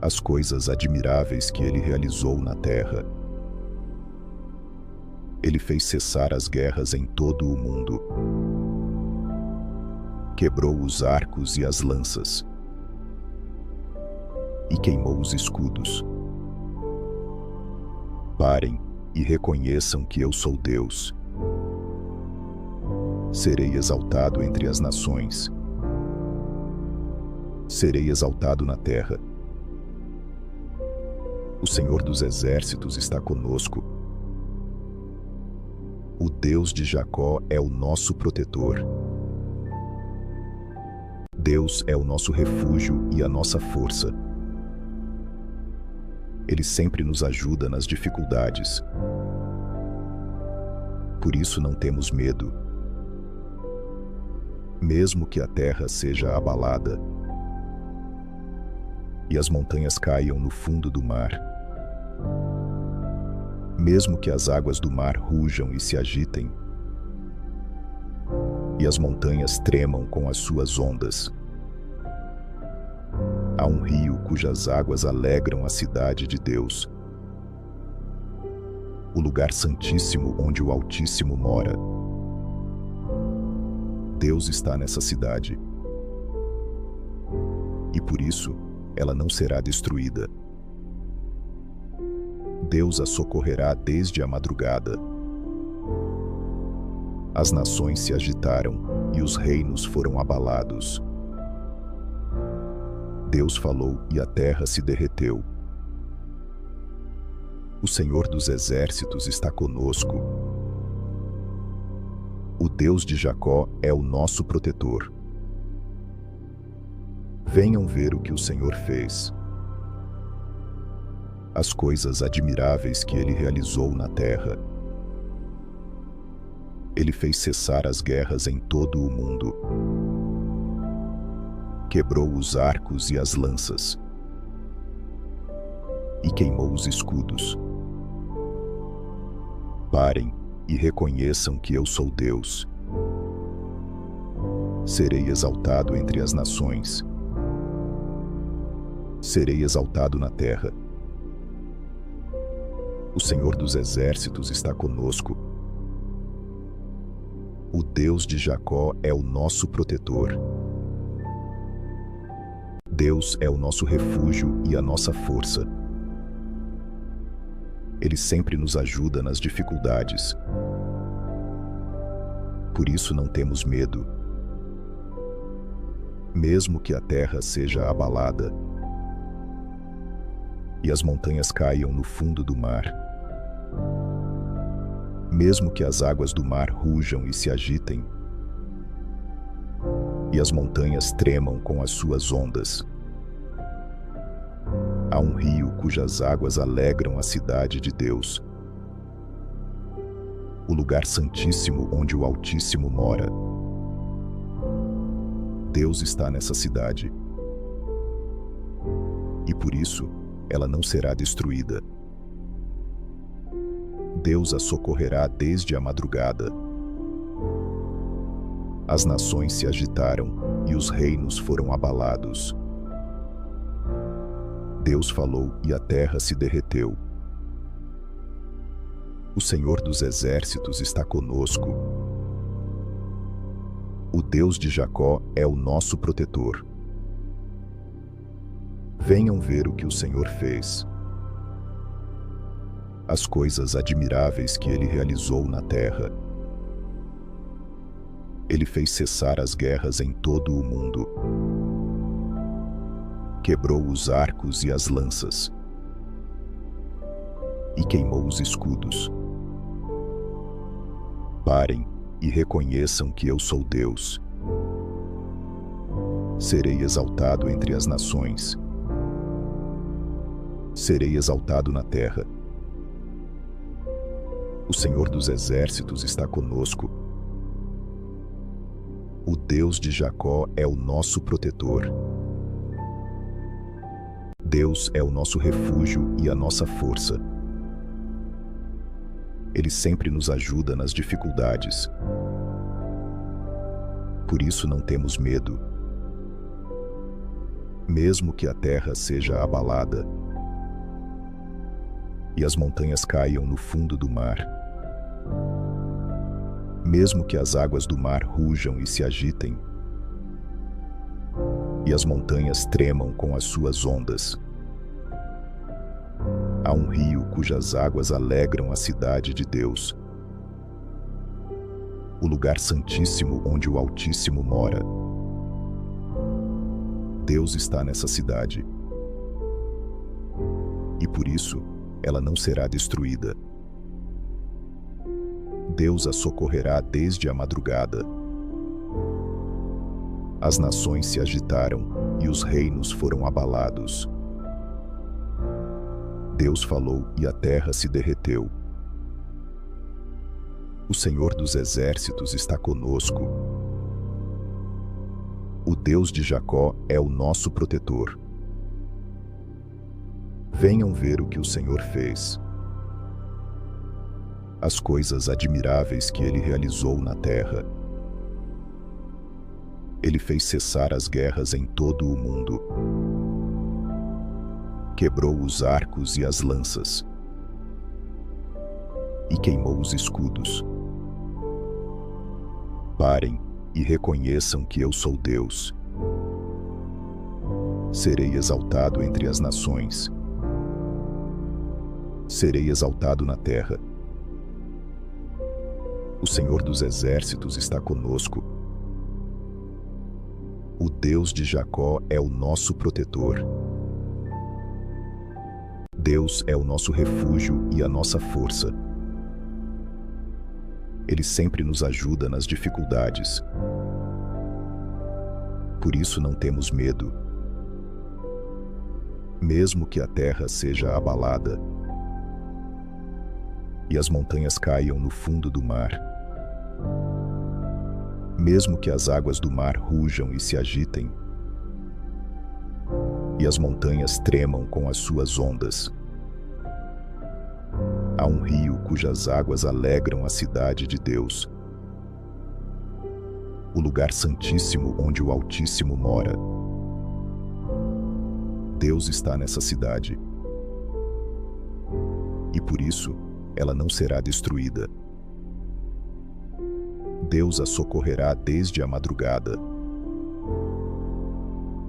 as coisas admiráveis que Ele realizou na terra. Ele fez cessar as guerras em todo o mundo. Quebrou os arcos e as lanças, e queimou os escudos. Parem e reconheçam que eu sou Deus. Serei exaltado entre as nações. Serei exaltado na terra. O Senhor dos exércitos está conosco. O Deus de Jacó é o nosso protetor. Deus é o nosso refúgio e a nossa força. Ele sempre nos ajuda nas dificuldades. Por isso não temos medo. Mesmo que a terra seja abalada e as montanhas caiam no fundo do mar, mesmo que as águas do mar rujam e se agitem, e as montanhas tremam com as suas ondas. Há um rio cujas águas alegram a cidade de Deus, o lugar santíssimo onde o Altíssimo mora. Deus está nessa cidade, e por isso ela não será destruída. Deus a socorrerá desde a madrugada. As nações se agitaram e os reinos foram abalados. Deus falou e a terra se derreteu. O Senhor dos exércitos está conosco. O Deus de Jacó é o nosso protetor. Venham ver o que o Senhor fez, as coisas admiráveis que Ele realizou na terra. Ele fez cessar as guerras em todo o mundo. Quebrou os arcos e as lanças. E queimou os escudos. Parem e reconheçam que eu sou Deus. Serei exaltado entre as nações. Serei exaltado na terra. O Senhor dos Exércitos está conosco. O Deus de Jacó é o nosso protetor. Deus é o nosso refúgio e a nossa força. Ele sempre nos ajuda nas dificuldades. Por isso não temos medo. Mesmo que a terra seja abalada e as montanhas caiam no fundo do mar, mesmo que as águas do mar rujam e se agitem, e as montanhas tremam com as suas ondas, há um rio cujas águas alegram a cidade de Deus, o lugar santíssimo onde o Altíssimo mora. Deus está nessa cidade, e por isso ela não será destruída. Deus a socorrerá desde a madrugada. As nações se agitaram e os reinos foram abalados. Deus falou e a terra se derreteu. O Senhor dos Exércitos está conosco. O Deus de Jacó é o nosso protetor. Venham ver o que o Senhor fez. As coisas admiráveis que Ele realizou na terra. Ele fez cessar as guerras em todo o mundo. Quebrou os arcos e as lanças. E queimou os escudos. Parem e reconheçam que eu sou Deus. Serei exaltado entre as nações. Serei exaltado na terra. O Senhor dos Exércitos está conosco. O Deus de Jacó é o nosso protetor. Deus é o nosso refúgio e a nossa força. Ele sempre nos ajuda nas dificuldades. Por isso não temos medo. Mesmo que a terra seja abalada e as montanhas caiam no fundo do mar, mesmo que as águas do mar rujam e se agitem, e as montanhas tremam com as suas ondas, há um rio cujas águas alegram a cidade de Deus, o lugar santíssimo onde o Altíssimo mora. Deus está nessa cidade, e por isso ela não será destruída. Deus a socorrerá desde a madrugada. As nações se agitaram e os reinos foram abalados. Deus falou e a terra se derreteu. O Senhor dos Exércitos está conosco. O Deus de Jacó é o nosso protetor. Venham ver o que o Senhor fez. As coisas admiráveis que Ele realizou na terra. Ele fez cessar as guerras em todo o mundo. Quebrou os arcos e as lanças. E queimou os escudos. Parem e reconheçam que eu sou Deus. Serei exaltado entre as nações. Serei exaltado na terra. O Senhor dos Exércitos está conosco. O Deus de Jacó é o nosso protetor. Deus é o nosso refúgio e a nossa força. Ele sempre nos ajuda nas dificuldades. Por isso não temos medo. Mesmo que a terra seja abalada e as montanhas caiam no fundo do mar, Mesmo que as águas do mar rujam e se agitem, e as montanhas tremam com as suas ondas, há um rio cujas águas alegram a cidade de Deus, o lugar santíssimo onde o Altíssimo mora. Deus está nessa cidade, e por isso ela não será destruída. Deus a socorrerá desde a madrugada.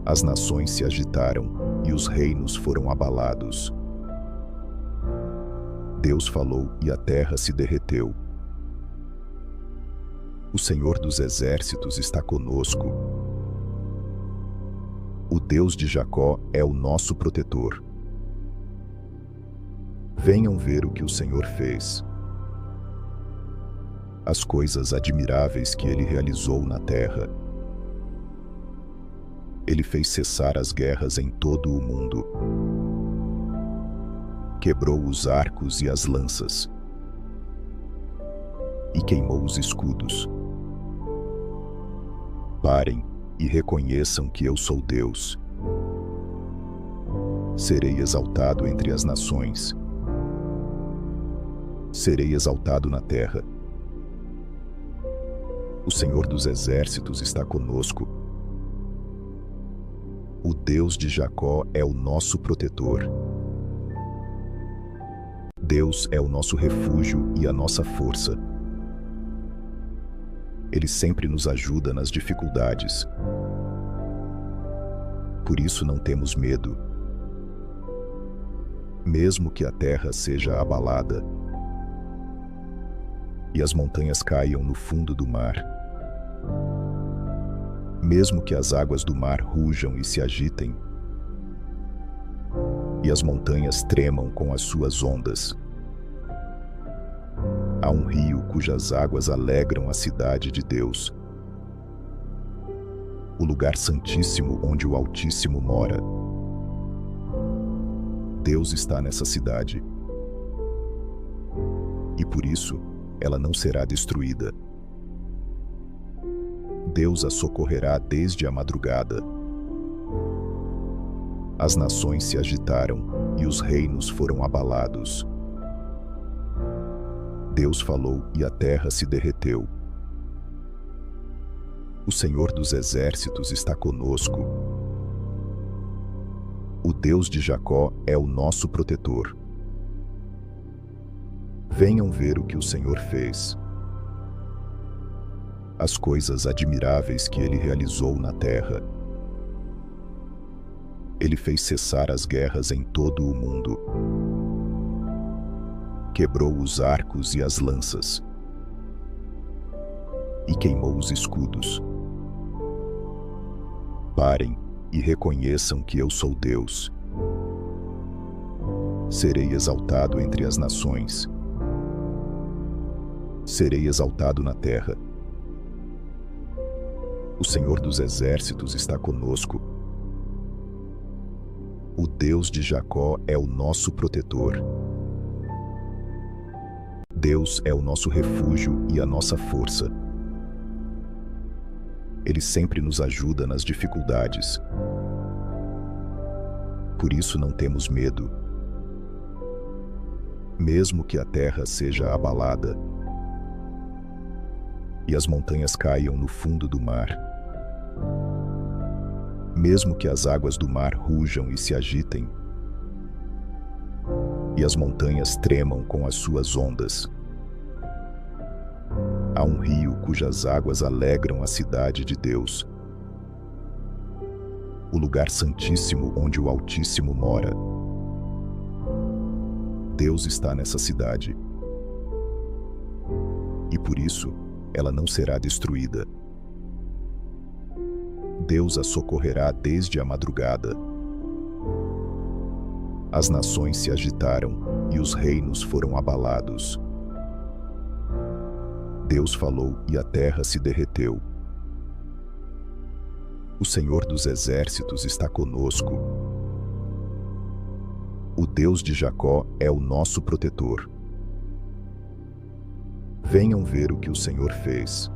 As nações se agitaram e os reinos foram abalados. Deus falou e a terra se derreteu. O Senhor dos exércitos está conosco. O Deus de Jacó é o nosso protetor. Venham ver o que o Senhor fez. As coisas admiráveis que ele realizou na terra. Ele fez cessar as guerras em todo o mundo. Quebrou os arcos e as lanças. E queimou os escudos. Parem e reconheçam que eu sou Deus. Serei exaltado entre as nações. Serei exaltado na terra. O Senhor dos exércitos está conosco. O Deus de Jacó é o nosso protetor. Deus é o nosso refúgio e a nossa força. Ele sempre nos ajuda nas dificuldades. Por isso não temos medo. Mesmo que a terra seja abalada e as montanhas caiam no fundo do mar, mesmo que as águas do mar rujam e se agitem, e as montanhas tremam com as suas ondas, há um rio cujas águas alegram a cidade de Deus, o lugar santíssimo onde o Altíssimo mora. Deus está nessa cidade, e por isso ela não será destruída. Deus a socorrerá desde a madrugada. As nações se agitaram e os reinos foram abalados. Deus falou e a terra se derreteu. O Senhor dos exércitos está conosco. O Deus de Jacó é o nosso protetor. Venham ver o que o Senhor fez. As coisas admiráveis que ele realizou na terra. Ele fez cessar as guerras em todo o mundo. Quebrou os arcos e as lanças. E queimou os escudos. Parem e reconheçam que eu sou Deus. Serei exaltado entre as nações. Serei exaltado na terra. O Senhor dos exércitos está conosco. O Deus de Jacó é o nosso protetor. Deus é o nosso refúgio e a nossa força. Ele sempre nos ajuda nas dificuldades. Por isso não temos medo. Mesmo que a terra seja abalada e as montanhas caiam no fundo do mar, mesmo que as águas do mar rujam e se agitem, e as montanhas tremam com as suas ondas, há um rio cujas águas alegram a cidade de Deus, o lugar santíssimo onde o Altíssimo mora. Deus está nessa cidade, e por isso ela não será destruída. Deus a socorrerá desde a madrugada. As nações se agitaram e os reinos foram abalados. Deus falou e a terra se derreteu. O Senhor dos exércitos está conosco. O Deus de Jacó é o nosso protetor. Venham ver o que o Senhor fez.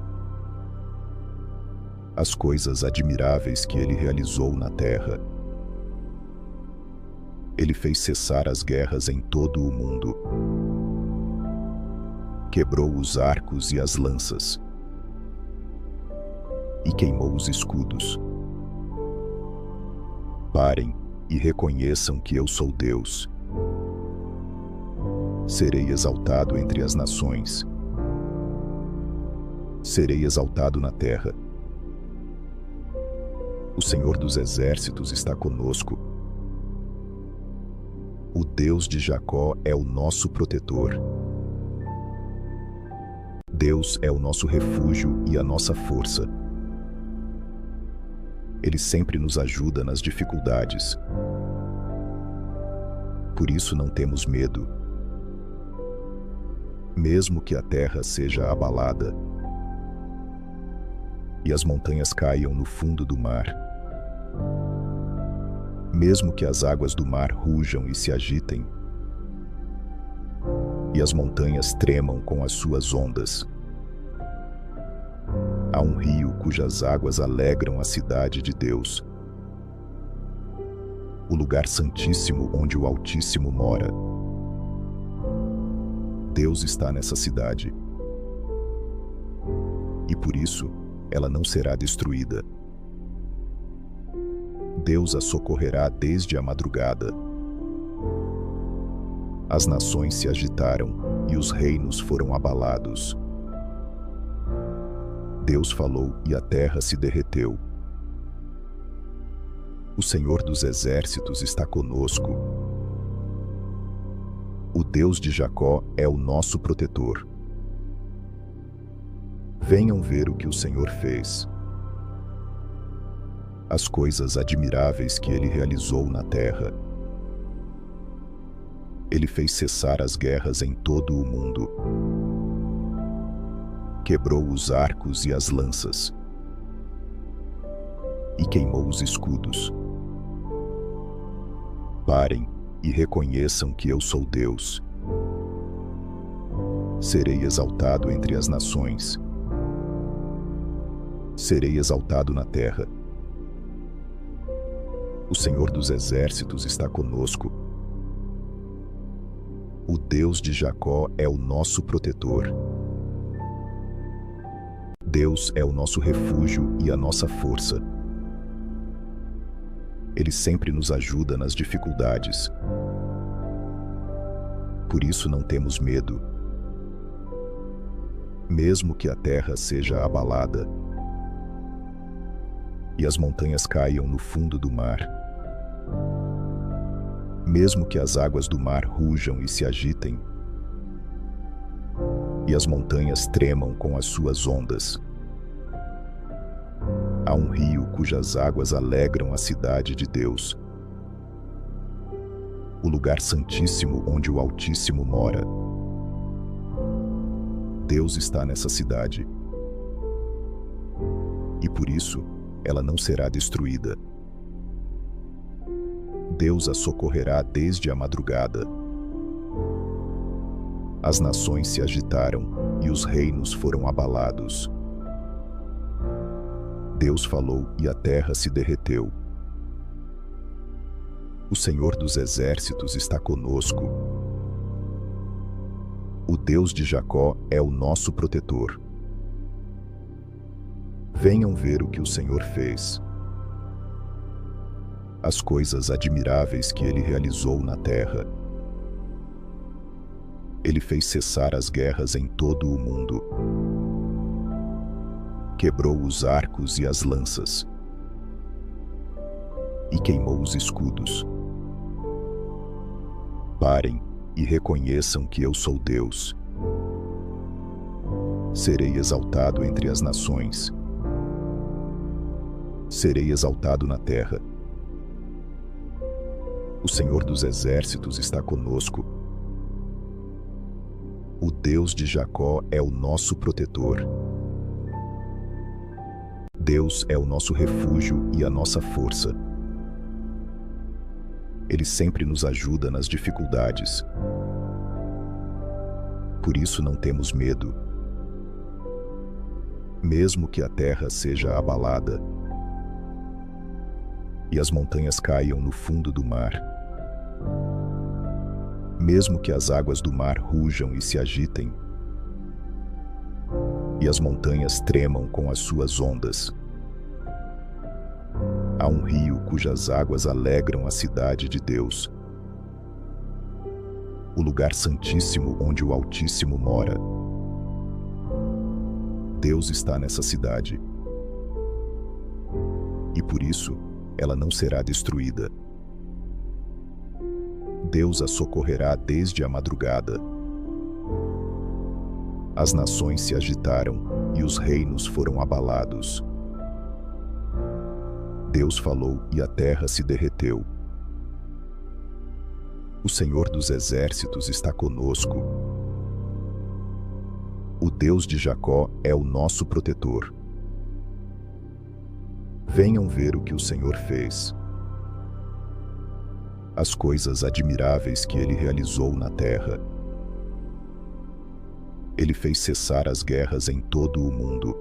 As coisas admiráveis que ele realizou na terra. Ele fez cessar as guerras em todo o mundo. Quebrou os arcos e as lanças. E queimou os escudos. Parem e reconheçam que eu sou Deus. Serei exaltado entre as nações. Serei exaltado na terra. O Senhor dos Exércitos está conosco. O Deus de Jacó é o nosso protetor. Deus é o nosso refúgio e a nossa força. Ele sempre nos ajuda nas dificuldades. Por isso não temos medo. Mesmo que a terra seja abalada e as montanhas caiam no fundo do mar, mesmo que as águas do mar rujam e se agitem, e as montanhas tremam com as suas ondas, há um rio cujas águas alegram a cidade de Deus, o lugar santíssimo onde o Altíssimo mora. Deus está nessa cidade, e por isso ela não será destruída. Deus a socorrerá desde a madrugada. As nações se agitaram e os reinos foram abalados. Deus falou e a terra se derreteu. O Senhor dos Exércitos está conosco. O Deus de Jacó é o nosso protetor. Venham ver o que o Senhor fez. As coisas admiráveis que ele realizou na terra. Ele fez cessar as guerras em todo o mundo. Quebrou os arcos e as lanças. E queimou os escudos. Parem e reconheçam que eu sou Deus. Serei exaltado entre as nações. Serei exaltado na terra. O Senhor dos Exércitos está conosco. O Deus de Jacó é o nosso protetor. Deus é o nosso refúgio e a nossa força. Ele sempre nos ajuda nas dificuldades. Por isso não temos medo. Mesmo que a terra seja abalada e as montanhas caiam no fundo do mar, mesmo que as águas do mar rujam e se agitem, e as montanhas tremam com as suas ondas, há um rio cujas águas alegram a cidade de Deus, o lugar santíssimo onde o Altíssimo mora. Deus está nessa cidade, e por isso ela não será destruída. Deus a socorrerá desde a madrugada. As nações se agitaram e os reinos foram abalados. Deus falou e a terra se derreteu. O Senhor dos Exércitos está conosco. O Deus de Jacó é o nosso protetor. Venham ver o que o Senhor fez. As coisas admiráveis que ele realizou na terra. Ele fez cessar as guerras em todo o mundo. Quebrou os arcos e as lanças. E queimou os escudos. Parem e reconheçam que eu sou Deus. Serei exaltado entre as nações. Serei exaltado na terra. O Senhor dos Exércitos está conosco. O Deus de Jacó é o nosso protetor. Deus é o nosso refúgio e a nossa força. Ele sempre nos ajuda nas dificuldades. Por isso não temos medo. Mesmo que a terra seja abalada e as montanhas caiam no fundo do mar, mesmo que as águas do mar rujam e se agitem, e as montanhas tremam com as suas ondas, há um rio cujas águas alegram a cidade de Deus, o lugar santíssimo onde o Altíssimo mora. Deus está nessa cidade, e por isso ela não será destruída. Deus a socorrerá desde a madrugada. As nações se agitaram e os reinos foram abalados. Deus falou e a terra se derreteu. O Senhor dos exércitos está conosco. O Deus de Jacó é o nosso protetor. Venham ver o que o Senhor fez, as coisas admiráveis que Ele realizou na terra. Ele fez cessar as guerras em todo o mundo.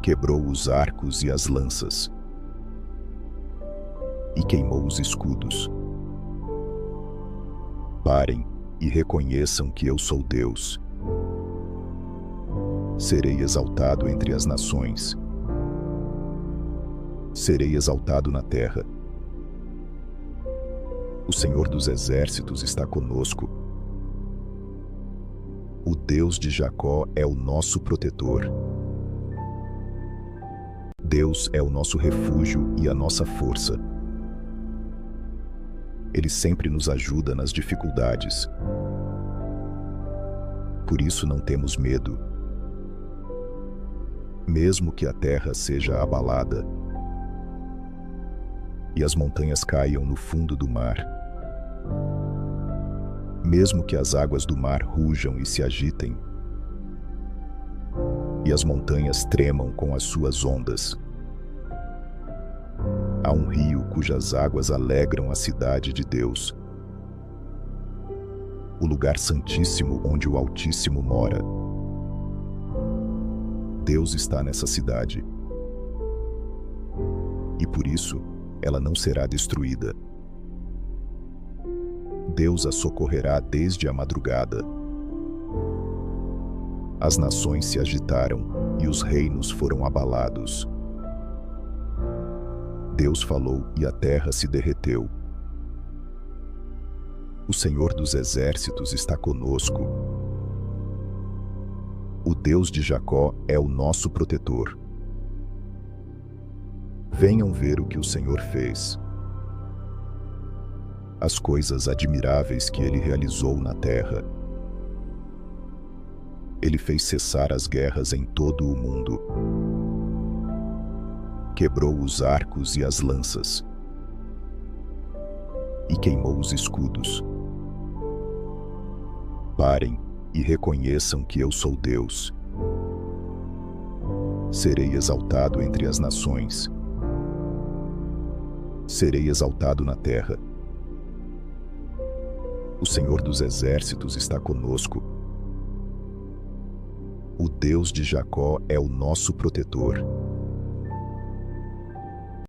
Quebrou os arcos e as lanças, e queimou os escudos. Parem e reconheçam que eu sou Deus. Serei exaltado entre as nações. Serei exaltado na terra. O Senhor dos exércitos está conosco. O Deus de Jacó é o nosso protetor. Deus é o nosso refúgio e a nossa força. Ele sempre nos ajuda nas dificuldades. Por isso não temos medo. Mesmo que a terra seja abalada e as montanhas caiam no fundo do mar, mesmo que as águas do mar rujam e se agitem, e as montanhas tremam com as suas ondas, há um rio cujas águas alegram a cidade de Deus, o lugar santíssimo onde o Altíssimo mora. Deus está nessa cidade, e por isso ela não será destruída. Deus a socorrerá desde a madrugada. As nações se agitaram e os reinos foram abalados. Deus falou e a terra se derreteu. O Senhor dos exércitos está conosco. O Deus de Jacó é o nosso protetor. Venham ver o que o Senhor fez, as coisas admiráveis que Ele realizou na terra. Ele fez cessar as guerras em todo o mundo. Quebrou os arcos e as lanças, e queimou os escudos. Parem e reconheçam que eu sou Deus. Serei exaltado entre as nações. Serei exaltado na terra. O Senhor dos exércitos está conosco. O Deus de Jacó é o nosso protetor.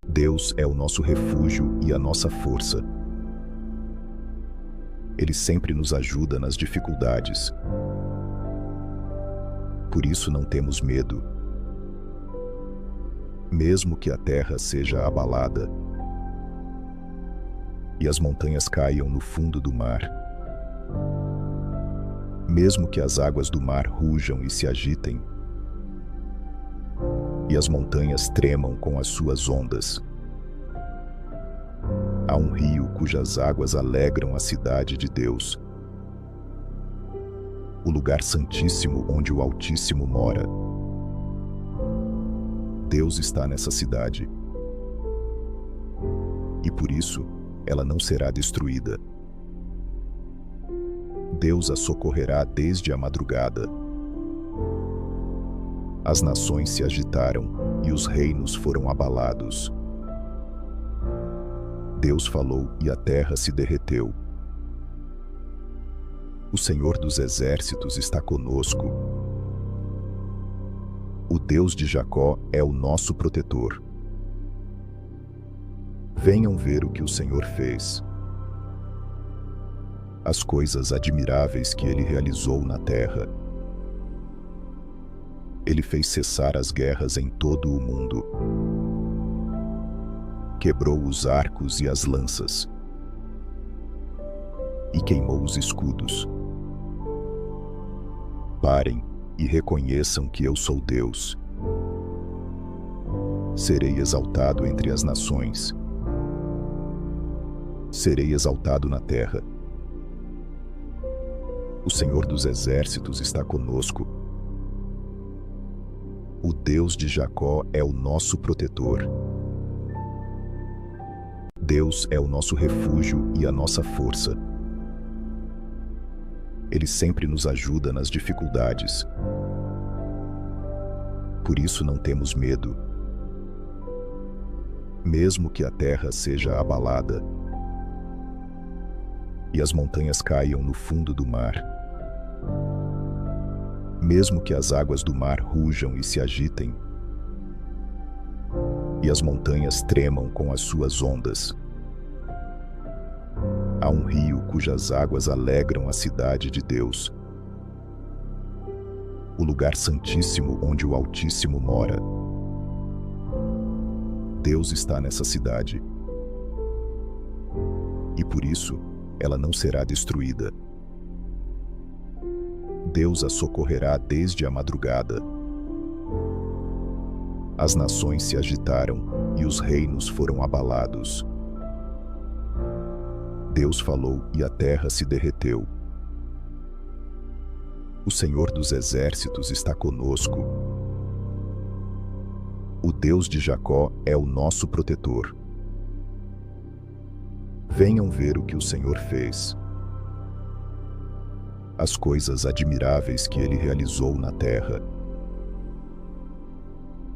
Deus é o nosso refúgio e a nossa força. Ele sempre nos ajuda nas dificuldades. Por isso não temos medo. Mesmo que a terra seja abalada e as montanhas caiam no fundo do mar, mesmo que as águas do mar rujam e se agitem, e as montanhas tremam com as suas ondas, há um rio cujas águas alegram a cidade de Deus, o lugar santíssimo onde o Altíssimo mora. Deus está nessa cidade, e por isso ela não será destruída. Deus a socorrerá desde a madrugada. As nações se agitaram e os reinos foram abalados. Deus falou e a terra se derreteu. O Senhor dos exércitos está conosco. O Deus de Jacó é o nosso protetor. Venham ver o que o Senhor fez. As coisas admiráveis que ele realizou na terra. Ele fez cessar as guerras em todo o mundo. Quebrou os arcos e as lanças. E queimou os escudos. Parem e reconheçam que eu sou Deus. Serei exaltado entre as nações. Serei exaltado na terra. O Senhor dos exércitos está conosco. O Deus de Jacó é o nosso protetor. Deus é o nosso refúgio e a nossa força. Ele sempre nos ajuda nas dificuldades. Por isso não temos medo. Mesmo que a terra seja abalada e as montanhas caiam no fundo do mar, mesmo que as águas do mar rujam e se agitem, e as montanhas tremam com as suas ondas, há um rio cujas águas alegram a cidade de Deus, o lugar santíssimo onde o Altíssimo mora. Deus está nessa cidade, e por isso ela não será destruída. Deus a socorrerá desde a madrugada. As nações se agitaram e os reinos foram abalados. Deus falou e a terra se derreteu. O Senhor dos exércitos está conosco. O Deus de Jacó é o nosso protetor. Venham ver o que o Senhor fez. As coisas admiráveis que ele realizou na terra.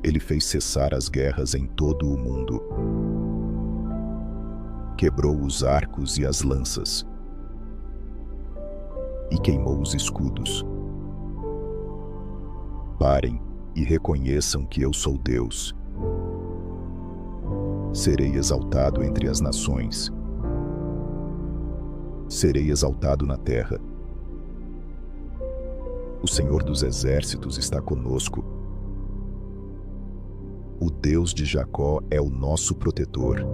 Ele fez cessar as guerras em todo o mundo. Quebrou os arcos e as lanças. E queimou os escudos. Parem e reconheçam que eu sou Deus. Serei exaltado entre as nações. Serei exaltado na terra. O Senhor dos exércitos está conosco. O Deus de Jacó é o nosso protetor.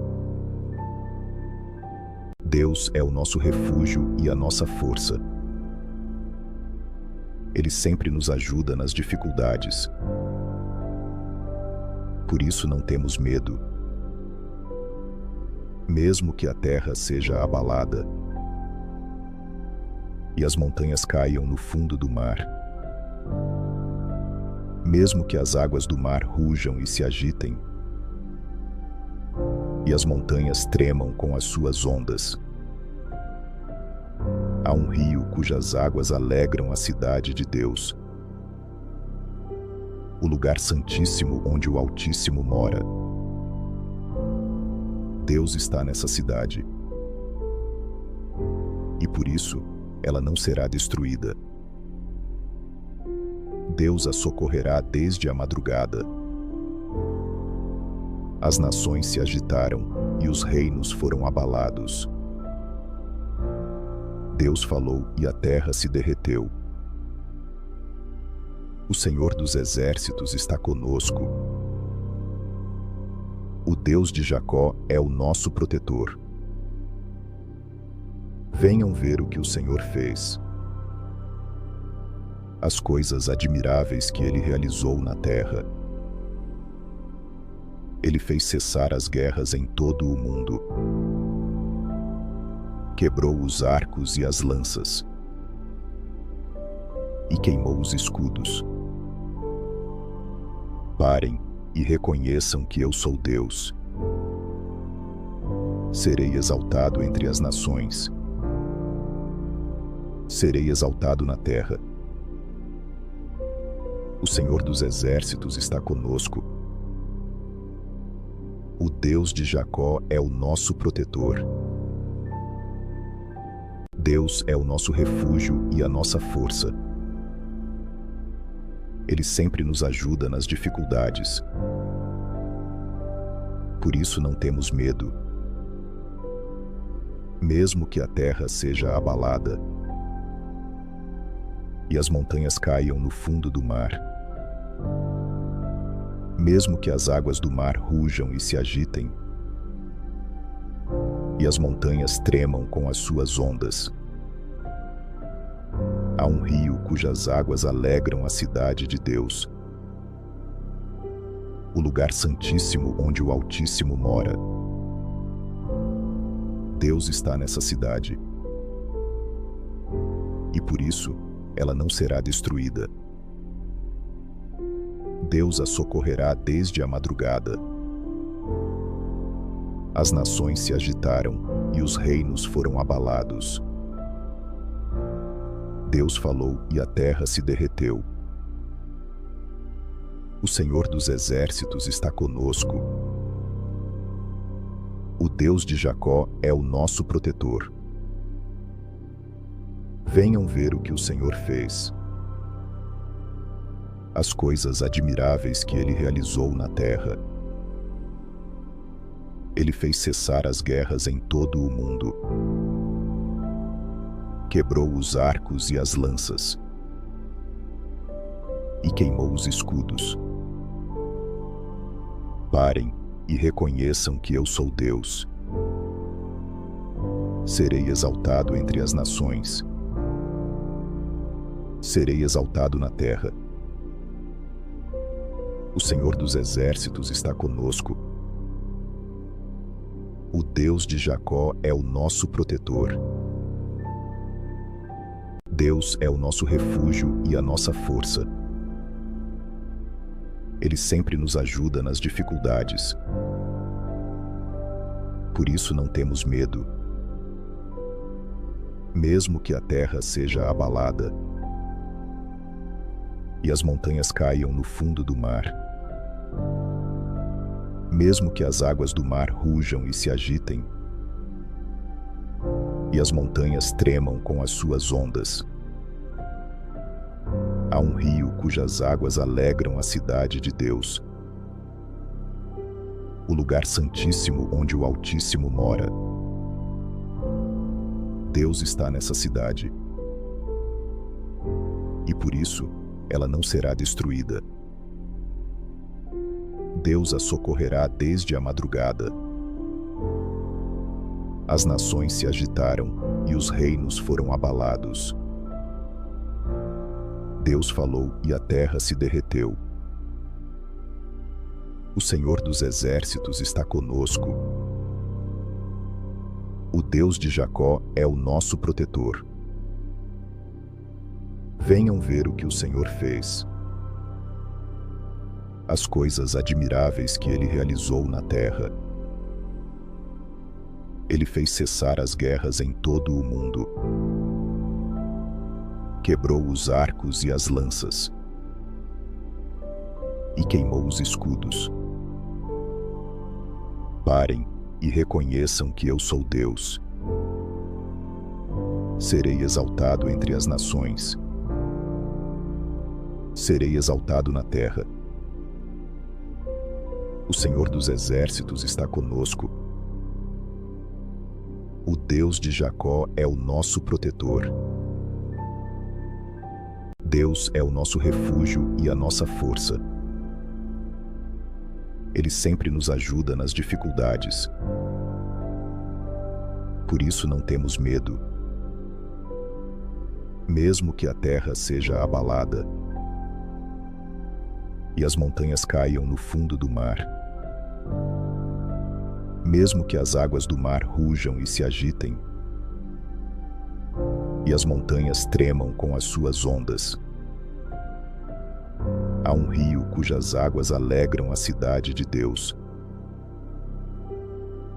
Deus é o nosso refúgio e a nossa força. Ele sempre nos ajuda nas dificuldades. Por isso não temos medo. Mesmo que a terra seja abalada e as montanhas caiam no fundo do mar, mesmo que as águas do mar rujam e se agitem, e as montanhas tremam com as suas ondas, há um rio cujas águas alegram a cidade de Deus, o lugar santíssimo onde o Altíssimo mora. Deus está nessa cidade, e por isso ela não será destruída. Deus a socorrerá desde a madrugada. As nações se agitaram e os reinos foram abalados. Deus falou e a terra se derreteu. O Senhor dos exércitos está conosco. O Deus de Jacó é o nosso protetor. Venham ver o que o Senhor fez. As coisas admiráveis que ele realizou na terra. Ele fez cessar as guerras em todo o mundo. Quebrou os arcos e as lanças. E queimou os escudos. Parem e reconheçam que eu sou Deus. Serei exaltado entre as nações. Serei exaltado na terra. O Senhor dos exércitos está conosco. O Deus de Jacó é o nosso protetor. Deus é o nosso refúgio e a nossa força. Ele sempre nos ajuda nas dificuldades. Por isso não temos medo. Mesmo que a terra seja abalada e as montanhas caiam no fundo do mar, mesmo que as águas do mar rujam e se agitem, e as montanhas tremam com as suas ondas, há um rio cujas águas alegram a cidade de Deus, o lugar santíssimo onde o Altíssimo mora. Deus está nessa cidade, e por isso ela não será destruída. Deus a socorrerá desde a madrugada. As nações se agitaram e os reinos foram abalados. Deus falou e a terra se derreteu. O Senhor dos exércitos está conosco. O Deus de Jacó é o nosso protetor. Venham ver o que o Senhor fez. As coisas admiráveis que Ele realizou na terra. Ele fez cessar as guerras em todo o mundo. Quebrou os arcos e as lanças. E queimou os escudos. Parem e reconheçam que eu sou Deus. Serei exaltado entre as nações. Serei exaltado na terra. O Senhor dos exércitos está conosco. O Deus de Jacó é o nosso protetor. Deus é o nosso refúgio e a nossa força. Ele sempre nos ajuda nas dificuldades. Por isso não temos medo. Mesmo que a terra seja abalada e as montanhas caiam no fundo do mar, mesmo que as águas do mar rujam e se agitem, e as montanhas tremam com as suas ondas, há um rio cujas águas alegram a cidade de Deus, o lugar santíssimo onde o Altíssimo mora. Deus está nessa cidade, e por isso ela não será destruída. Deus a socorrerá desde a madrugada. As nações se agitaram e os reinos foram abalados. Deus falou e a terra se derreteu. O Senhor dos exércitos está conosco. O Deus de Jacó é o nosso protetor. Venham ver o que o Senhor fez. As coisas admiráveis que Ele realizou na terra. Ele fez cessar as guerras em todo o mundo. Quebrou os arcos e as lanças. E queimou os escudos. Parem e reconheçam que eu sou Deus. Serei exaltado entre as nações. Serei exaltado na terra. O Senhor dos exércitos está conosco. O Deus de Jacó é o nosso protetor. Deus é o nosso refúgio e a nossa força. Ele sempre nos ajuda nas dificuldades. Por isso não temos medo. Mesmo que a terra seja abalada e as montanhas caiam no fundo do mar, mesmo que as águas do mar rujam e se agitem, e as montanhas tremam com as suas ondas, há um rio cujas águas alegram a cidade de Deus,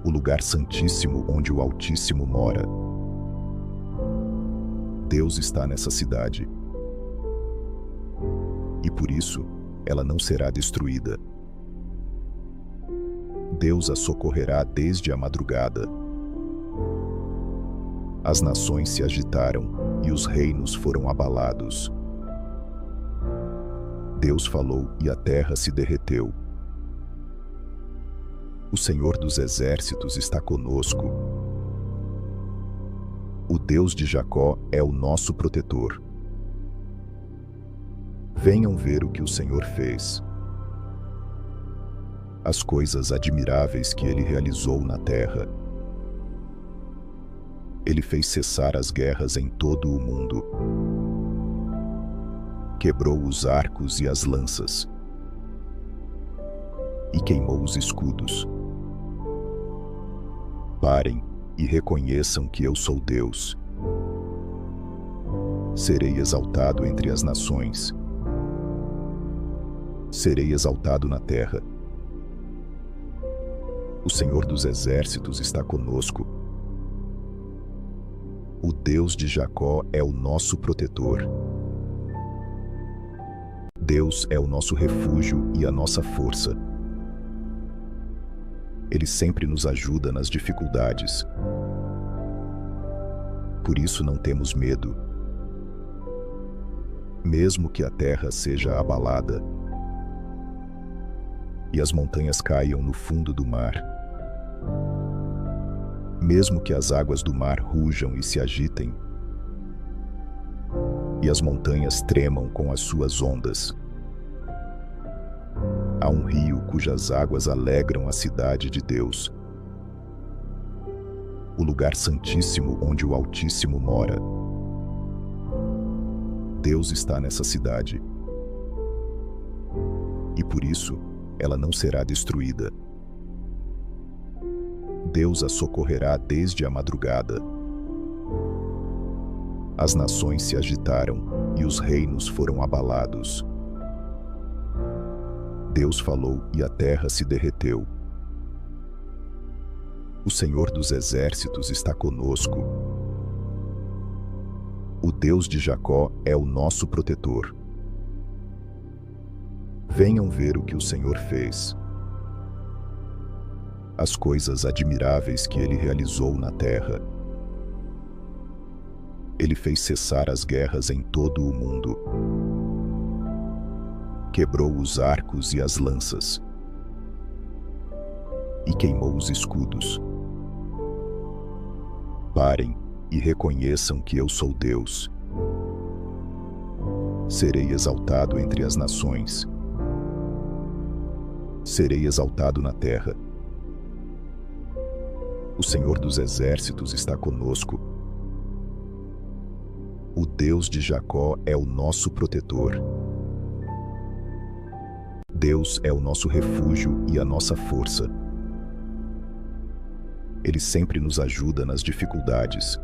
o lugar santíssimo onde o Altíssimo mora. Deus está nessa cidade, e por isso ela não será destruída. Deus a socorrerá desde a madrugada. As nações se agitaram e os reinos foram abalados. Deus falou e a terra se derreteu. O Senhor dos exércitos está conosco. O Deus de Jacó é o nosso protetor. Venham ver o que o Senhor fez. As coisas admiráveis que ele realizou na terra. Ele fez cessar as guerras em todo o mundo. Quebrou os arcos e as lanças. E queimou os escudos. Parem e reconheçam que eu sou Deus. Serei exaltado entre as nações. Serei exaltado na terra. O Senhor dos exércitos está conosco. O Deus de Jacó é o nosso protetor. Deus é o nosso refúgio e a nossa força. Ele sempre nos ajuda nas dificuldades. Por isso não temos medo. Mesmo que a terra seja abalada e as montanhas caiam no fundo do mar, mesmo que as águas do mar rujam e se agitem, e as montanhas tremam com as suas ondas, há um rio cujas águas alegram a cidade de Deus, o lugar santíssimo onde o Altíssimo mora. Deus está nessa cidade, e por isso ela não será destruída. Deus a socorrerá desde a madrugada. As nações se agitaram e os reinos foram abalados. Deus falou e a terra se derreteu. O Senhor dos exércitos está conosco. O Deus de Jacó é o nosso protetor. Venham ver o que o Senhor fez. As coisas admiráveis que ele realizou na terra. Ele fez cessar as guerras em todo o mundo. Quebrou os arcos e as lanças. E queimou os escudos. Parem e reconheçam que eu sou Deus. Serei exaltado entre as nações. Serei exaltado na terra. O Senhor dos exércitos está conosco. O Deus de Jacó é o nosso protetor. Deus é o nosso refúgio e a nossa força. Ele sempre nos ajuda nas dificuldades.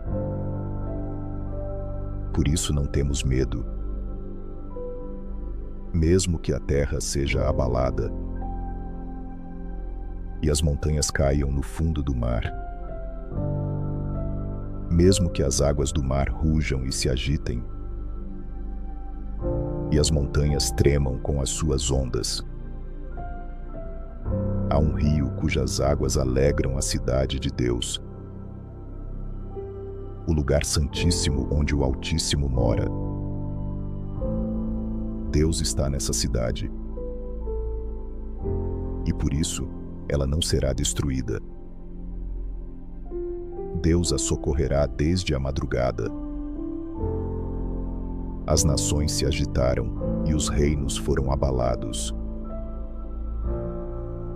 Por isso não temos medo. Mesmo que a terra seja abalada e as montanhas caiam no fundo do mar, mesmo que as águas do mar rujam e se agitem, e as montanhas tremam com as suas ondas, há um rio cujas águas alegram a cidade de Deus, o lugar santíssimo onde o Altíssimo mora. Deus está nessa cidade, e por isso ela não será destruída. Deus a socorrerá desde a madrugada. As nações se agitaram e os reinos foram abalados.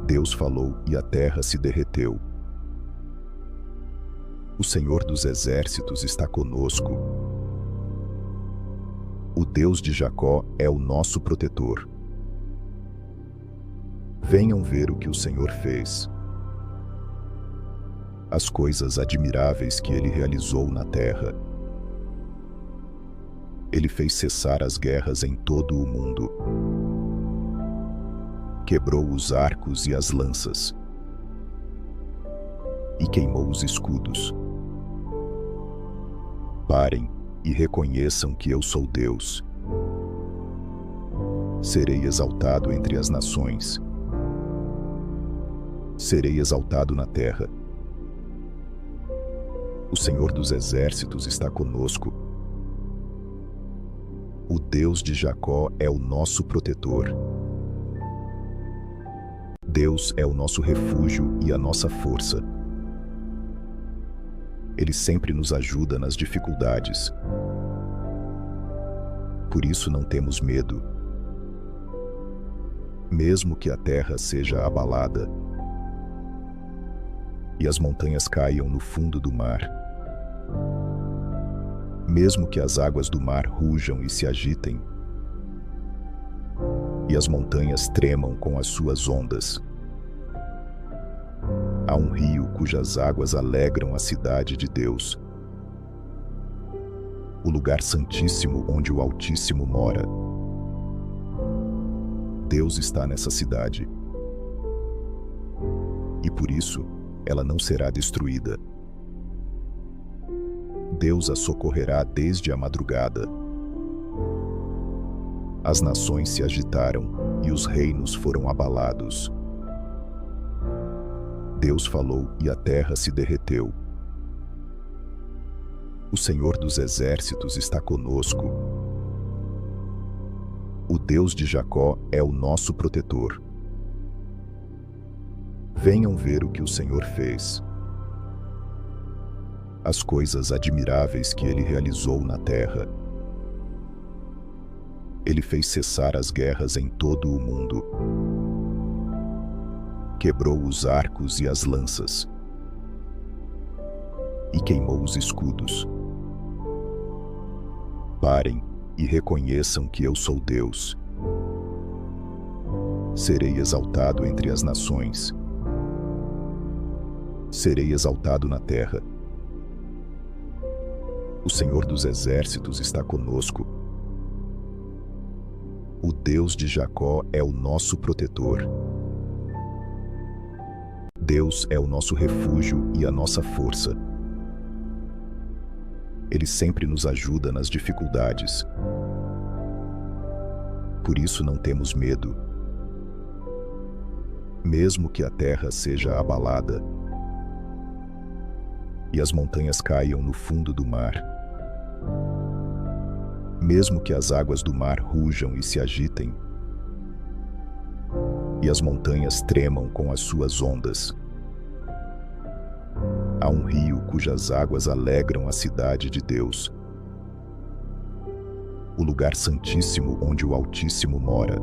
Deus falou e a terra se derreteu. O Senhor dos exércitos está conosco. O Deus de Jacó é o nosso protetor. Venham ver o que o Senhor fez. As coisas admiráveis que ele realizou na terra. Ele fez cessar as guerras em todo o mundo. Quebrou os arcos e as lanças. E queimou os escudos. Parem e reconheçam que eu sou Deus. Serei exaltado entre as nações. Serei exaltado na terra. O Senhor dos exércitos está conosco. O Deus de Jacó é o nosso protetor. Deus é o nosso refúgio e a nossa força. Ele sempre nos ajuda nas dificuldades. Por isso não temos medo. Mesmo que a terra seja abalada e as montanhas caiam no fundo do mar, mesmo que as águas do mar rujam e se agitem, e as montanhas tremam com as suas ondas, há um rio cujas águas alegram a cidade de Deus, o lugar santíssimo onde o Altíssimo mora. Deus está nessa cidade, e por isso ela não será destruída. Deus a socorrerá desde a madrugada. As nações se agitaram e os reinos foram abalados. Deus falou e a terra se derreteu. O Senhor dos exércitos está conosco. O Deus de Jacó é o nosso protetor. Venham ver o que o Senhor fez. As coisas admiráveis que Ele realizou na terra. Ele fez cessar as guerras em todo o mundo. Quebrou os arcos e as lanças. E queimou os escudos. Parem e reconheçam que eu sou Deus. Serei exaltado entre as nações. Serei exaltado na terra. O Senhor dos exércitos está conosco. O Deus de Jacó é o nosso protetor. Deus é o nosso refúgio e a nossa força. Ele sempre nos ajuda nas dificuldades. Por isso não temos medo. Mesmo que a terra seja abalada e as montanhas caiam no fundo do mar, mesmo que as águas do mar rujam e se agitem, e as montanhas tremam com as suas ondas, há um rio cujas águas alegram a cidade de Deus, o lugar santíssimo onde o Altíssimo mora.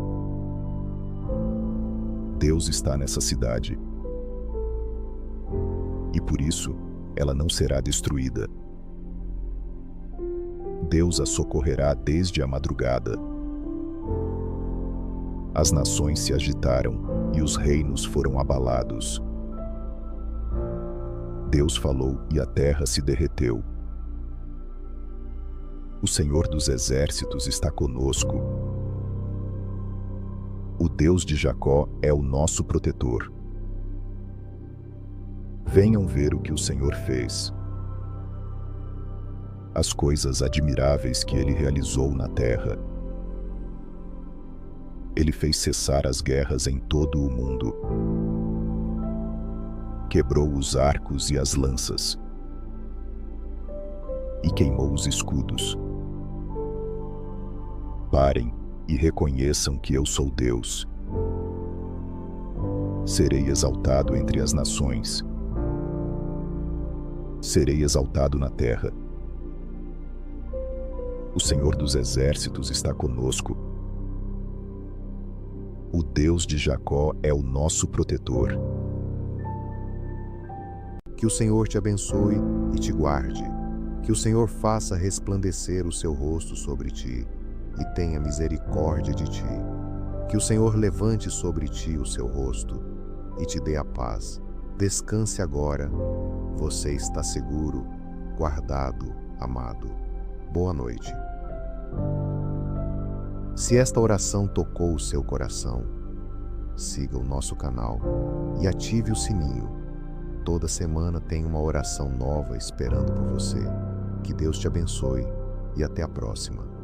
Deus está nessa cidade, e por isso ela não será destruída. Deus a socorrerá desde a madrugada. As nações se agitaram e os reinos foram abalados. Deus falou e a terra se derreteu. O Senhor dos exércitos está conosco. O Deus de Jacó é o nosso protetor. Venham ver o que o Senhor fez. As coisas admiráveis que Ele realizou na terra. Ele fez cessar as guerras em todo o mundo. Quebrou os arcos e as lanças. E queimou os escudos. Parem e reconheçam que eu sou Deus. Serei exaltado entre as nações. Serei exaltado na terra. O Senhor dos exércitos está conosco. O Deus de Jacó é o nosso protetor. Que o Senhor te abençoe e te guarde. Que o Senhor faça resplandecer o seu rosto sobre ti e tenha misericórdia de ti. Que o Senhor levante sobre ti o seu rosto e te dê a paz. Descanse agora. Você está seguro, guardado, amado. Boa noite. Se esta oração tocou o seu coração, siga o nosso canal e ative o sininho. Toda semana tem uma oração nova esperando por você. Que Deus te abençoe e até a próxima.